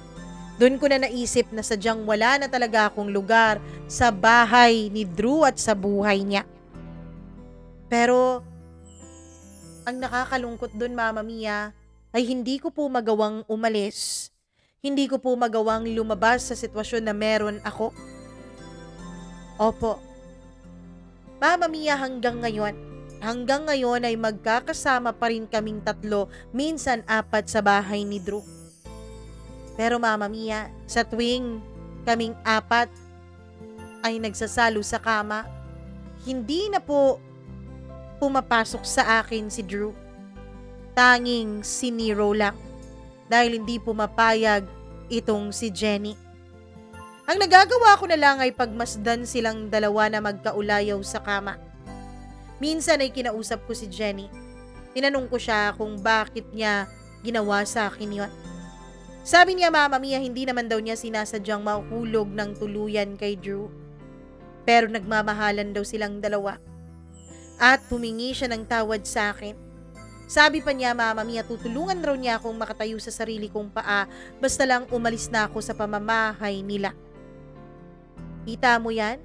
Dun ko na naisip na sadyang wala na talaga akong lugar sa bahay ni Drew at sa buhay niya. Pero ang nakakalungkot dun, Mama Mia, ay hindi ko po magawang umalis. Hindi ko po magawang lumabas sa sitwasyon na meron ako. Opo. Mama Mia, hanggang ngayon ay magkakasama pa rin kaming tatlo, minsan 4 sa bahay ni Drew. Pero Mama Mia, sa tuwing kaming 4 ay nagsasalo sa kama, hindi na po pumapasok sa akin si Drew. Tanging si Nero lang, dahil hindi pumapayag itong si Jenny. Ang nagagawa ko na lang ay pagmasdan silang dalawa na magkaulayaw sa kama. Minsan ay kinausap ko si Jenny. Tinanong ko siya kung bakit niya ginawa sa akin yon. Sabi niya, Mama Mia, hindi naman daw niya sinasadyang mahulog ng tuluyan kay Drew. Pero nagmamahalan daw silang dalawa. At humingi siya ng tawad sa akin. Sabi pa niya, Mama Mia, tutulungan raw niya akong makatayo sa sarili kong paa basta lang umalis na ako sa pamamahay nila. Kita mo yan?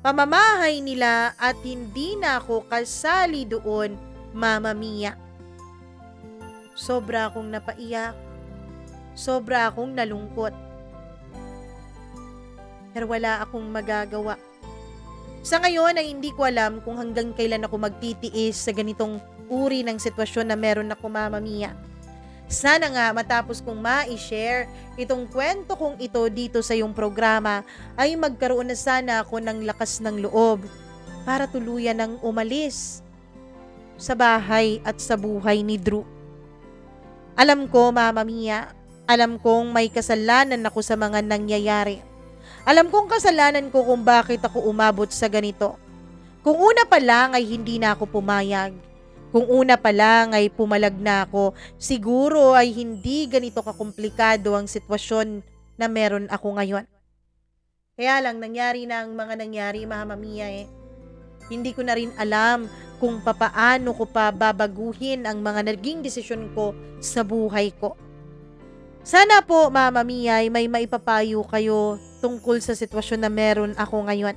Pamamahay nila at hindi na ako kasali doon, Mama Mia. Sobra akong napaiyak. Sobra akong nalungkot. Pero wala akong magagawa. Sa ngayon ay hindi ko alam kung hanggang kailan ako magtitiis sa ganitong uri ng sitwasyon na meron ako, Mama Mia. Sana nga matapos kong ma-share itong kwento kong ito dito sa iyong programa ay magkaroon na sana ako ng lakas ng loob para tuluyan ng umalis sa bahay at sa buhay ni Drew. Alam ko, Mama Mia, alam kong may kasalanan ako sa mga nangyayari. Alam kong kasalanan ko kung bakit ako umabot sa ganito. Kung una pa lang ay hindi na ako pumayag. Kung una pa lang ay pumalag na ako, siguro ay hindi ganito kakomplikado ang sitwasyon na meron ako ngayon. Kaya lang nangyari na ang mga nangyari, Mama Mia eh. Hindi ko na rin alam kung papaano ko pa babaguhin ang mga naging desisyon ko sa buhay ko. Sana po, Mama Mia, ay may maipapayo kayo tungkol sa sitwasyon na meron ako ngayon.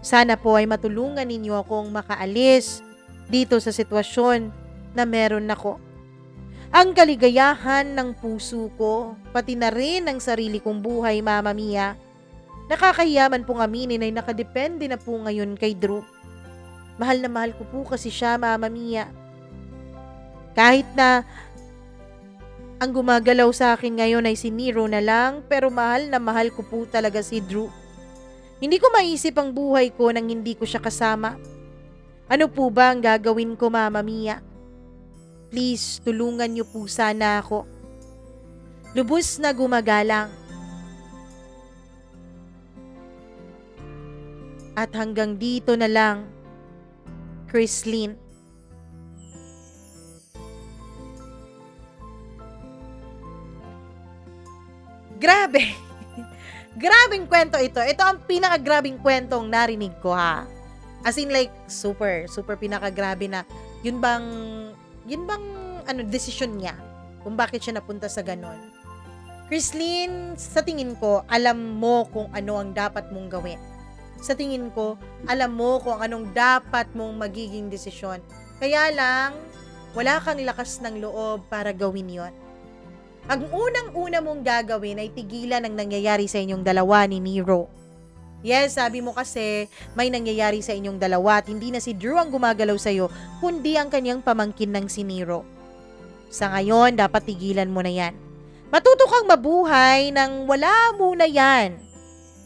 Sana po ay matulungan ninyo akong makaalis dito sa sitwasyon na meron ako. Ang kaligayahan ng puso ko, pati na rin ang sarili kong buhay, Mama Mia, nakakahiyaman pong aminin ay nakadepende na po ngayon kay Drew. Mahal na mahal ko po kasi siya, Mama Mia. Kahit na ang gumagalaw sa akin ngayon ay si Nero na lang, pero mahal na mahal ko po talaga si Drew. Hindi ko maisip ang buhay ko nang hindi ko siya kasama. Ano po ba ang gagawin ko, Mama Mia? Please, tulungan niyo po sana ako. Lubos na gumagalang. At hanggang dito na lang, Chrislyn. Grabe! Grabing kwento ito. Ito ang pinakagrabing kwentong narinig ko, ha. As in like, super pinakagrabe na yun bang desisyon niya kung bakit siya napunta sa ganon. Chrislyn, sa tingin ko, alam mo kung ano ang dapat mong gawin. Sa tingin ko, alam mo kung anong dapat mong magiging desisyon. Kaya lang, wala kang lakas ng loob para gawin yon. Ang unang-una mong gagawin ay tigilan ang nangyayari sa inyong dalawa ni Nero. Yes, sabi mo kasi may nangyayari sa inyong dalawa at hindi na si Drew ang gumagalaw sa'yo, kundi ang kanyang pamangkin ng si Nero. Sa ngayon, dapat tigilan mo na yan. Matuto kang mabuhay nang wala muna yan.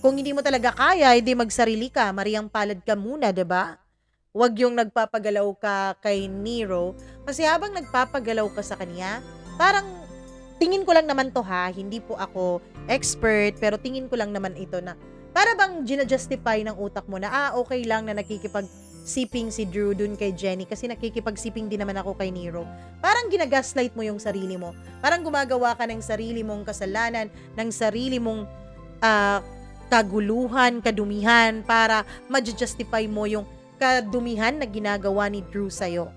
Kung hindi mo talaga kaya, hindi magsarili ka, Mariang palad ka muna, 'di ba? Huwag yung nagpapagalaw ka kay Nero, kasi habang nagpapagalaw ka sa kanya, parang tingin ko lang naman to, ha, hindi po ako expert, pero tingin ko lang naman ito na para bang gina-justify ng utak mo na okay lang na nakikipag-siping si Drew dun kay Jenny kasi nakikipag-siping din naman ako kay Nero. Parang ginagaslight mo yung sarili mo. Parang gumagawa ka ng sarili mong kasalanan, ng sarili mong kaguluhan, kadumihan para ma-justify mo yung kadumihan na ginagawa ni Drew sa'yo.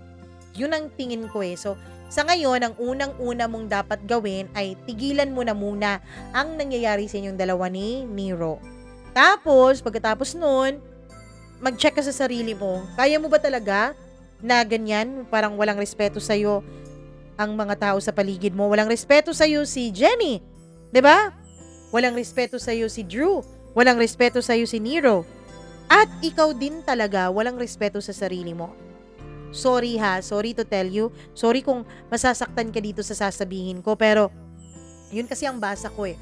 Yun ang tingin ko eh. So, sa ngayon, ang unang-una mong dapat gawin ay tigilan mo na muna ang nangyayari sa inyong dalawa ni Nero. Tapos, pagkatapos nun, mag-check ka sa sarili mo. Kaya mo ba talaga na ganyan? Parang walang respeto sa'yo ang mga tao sa paligid mo. Walang respeto sa'yo si Jenny. 'Di ba? Walang respeto sa'yo si Drew. Walang respeto sa'yo si Nero. At ikaw din talaga walang respeto sa sarili mo. Sorry ha, sorry to tell you. Sorry kung masasaktan ka dito sa sasabihin ko, pero yun kasi ang basa ko eh.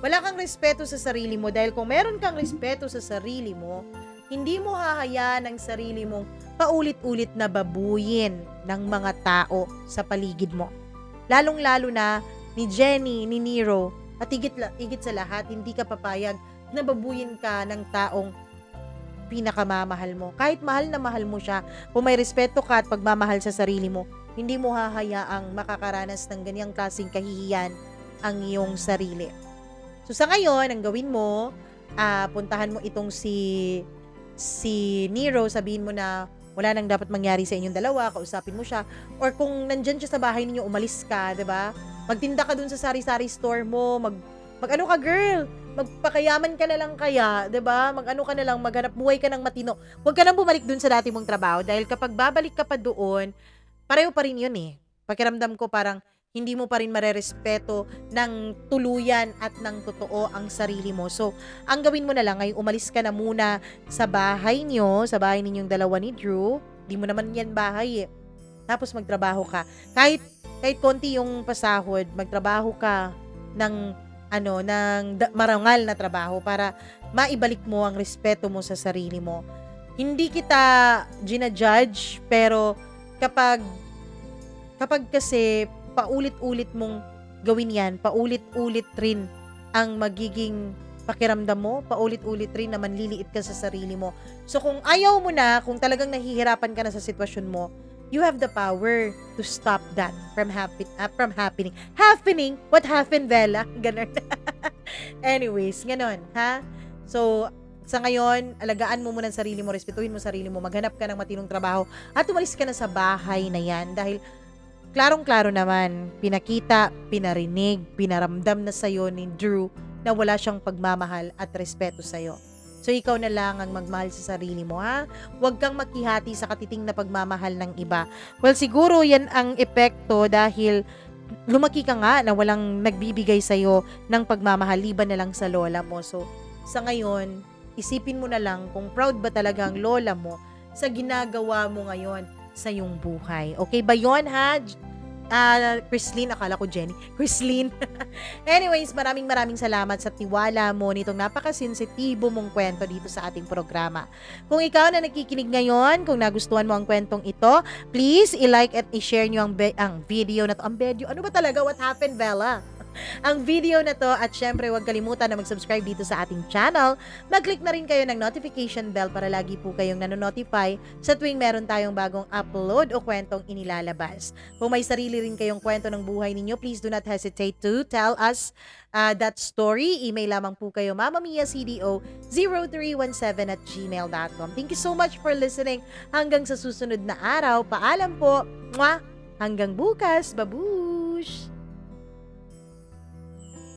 Wala kang respeto sa sarili mo dahil kung meron kang respeto sa sarili mo, hindi mo hahayaan ang sarili mong paulit-ulit na babuyin ng mga tao sa paligid mo. Lalong-lalo na ni Jenny, ni Nero, at higit sa lahat, hindi ka papayag na babuyin ka ng taong pinakamamahal mo. Kahit mahal na mahal mo siya, kung may respeto ka at pagmamahal sa sarili mo, hindi mo hahayaang makakaranas ng ganyang klaseng kahihiyan ang iyong sarili. So sa ngayon, ang gawin mo, puntahan mo itong si Nero, sabihin mo na wala nang dapat mangyari sa inyong dalawa, kausapin mo siya, or kung nandyan siya sa bahay ninyo, umalis ka, 'di ba? Magtinda ka dun sa sari-sari store mo, mag-ano ka, girl? Magpakayaman ka na lang kaya, 'di ba? Mag-ano ka na lang, maghanap buhay ka ng matino. Huwag ka nang bumalik dun sa dati mong trabaho dahil kapag babalik ka pa doon, pareho pa rin 'yun eh. Pakiramdam ko parang hindi mo pa rin marerespeto ng tuluyan at ng totoo ang sarili mo. So, ang gawin mo na lang ay umalis ka na muna sa bahay nyo, sa bahay ninyong dalawa ni Drew. Di mo naman yan bahay eh. Tapos magtrabaho ka. Kahit kahit konti yung pasahod, magtrabaho ka ng marangal na trabaho para maibalik mo ang respeto mo sa sarili mo. Hindi kita ginajudge, pero kapag kasi paulit-ulit mong gawin yan, paulit-ulit rin ang magiging pakiramdam mo, paulit-ulit rin na manliliit ka sa sarili mo. So kung ayaw mo na, kung talagang nahihirapan ka na sa sitwasyon mo, you have the power to stop that from happening. Happening? What happened, Bella? Ganon. Anyways, ganon, ha? So, sa ngayon, alagaan mo muna ang sarili mo, respetuhin mo sarili mo, maghanap ka ng matinong trabaho, at umalis ka na sa bahay na yan dahil klarong-klaro naman, pinakita, pinarinig, pinaramdam na sa'yo ni Drew na wala siyang pagmamahal at respeto sa'yo. So, ikaw na lang ang magmahal sa sarili mo, ha? Huwag kang makihati sa katiting na pagmamahal ng iba. Well, siguro yan ang epekto dahil lumaki ka nga na walang nagbibigay sa'yo ng pagmamahal, liban na lang sa lola mo. So, sa ngayon, isipin mo na lang kung proud ba talaga ang lola mo sa ginagawa mo ngayon sa iyong buhay. Okay ba yun, ha? Chrislyn, akala ko Jenny. Chrislyn. Anyways, maraming salamat sa tiwala mo nitong napakasensitibo mong kwento dito sa ating programa. Kung ikaw na nakikinig ngayon, kung nagustuhan mo ang kwentong ito, please i-like at i-share nyo ang video na to. Ang video? Ano ba talaga? What happened, Bella? Ang video na to, at syempre huwag kalimutan na mag-subscribe dito sa ating channel. Mag-click na rin kayo ng notification bell para lagi po kayong nanonotify sa tuwing meron tayong bagong upload o kwentong inilalabas. Kung may sarili rin kayong kwento ng buhay ninyo, please do not hesitate to tell us that story. Email lamang po kayo mamamiyacdo0317@gmail.com. Thank you so much for listening. Hanggang sa susunod na araw, paalam po. Mwah! Hanggang bukas, babu!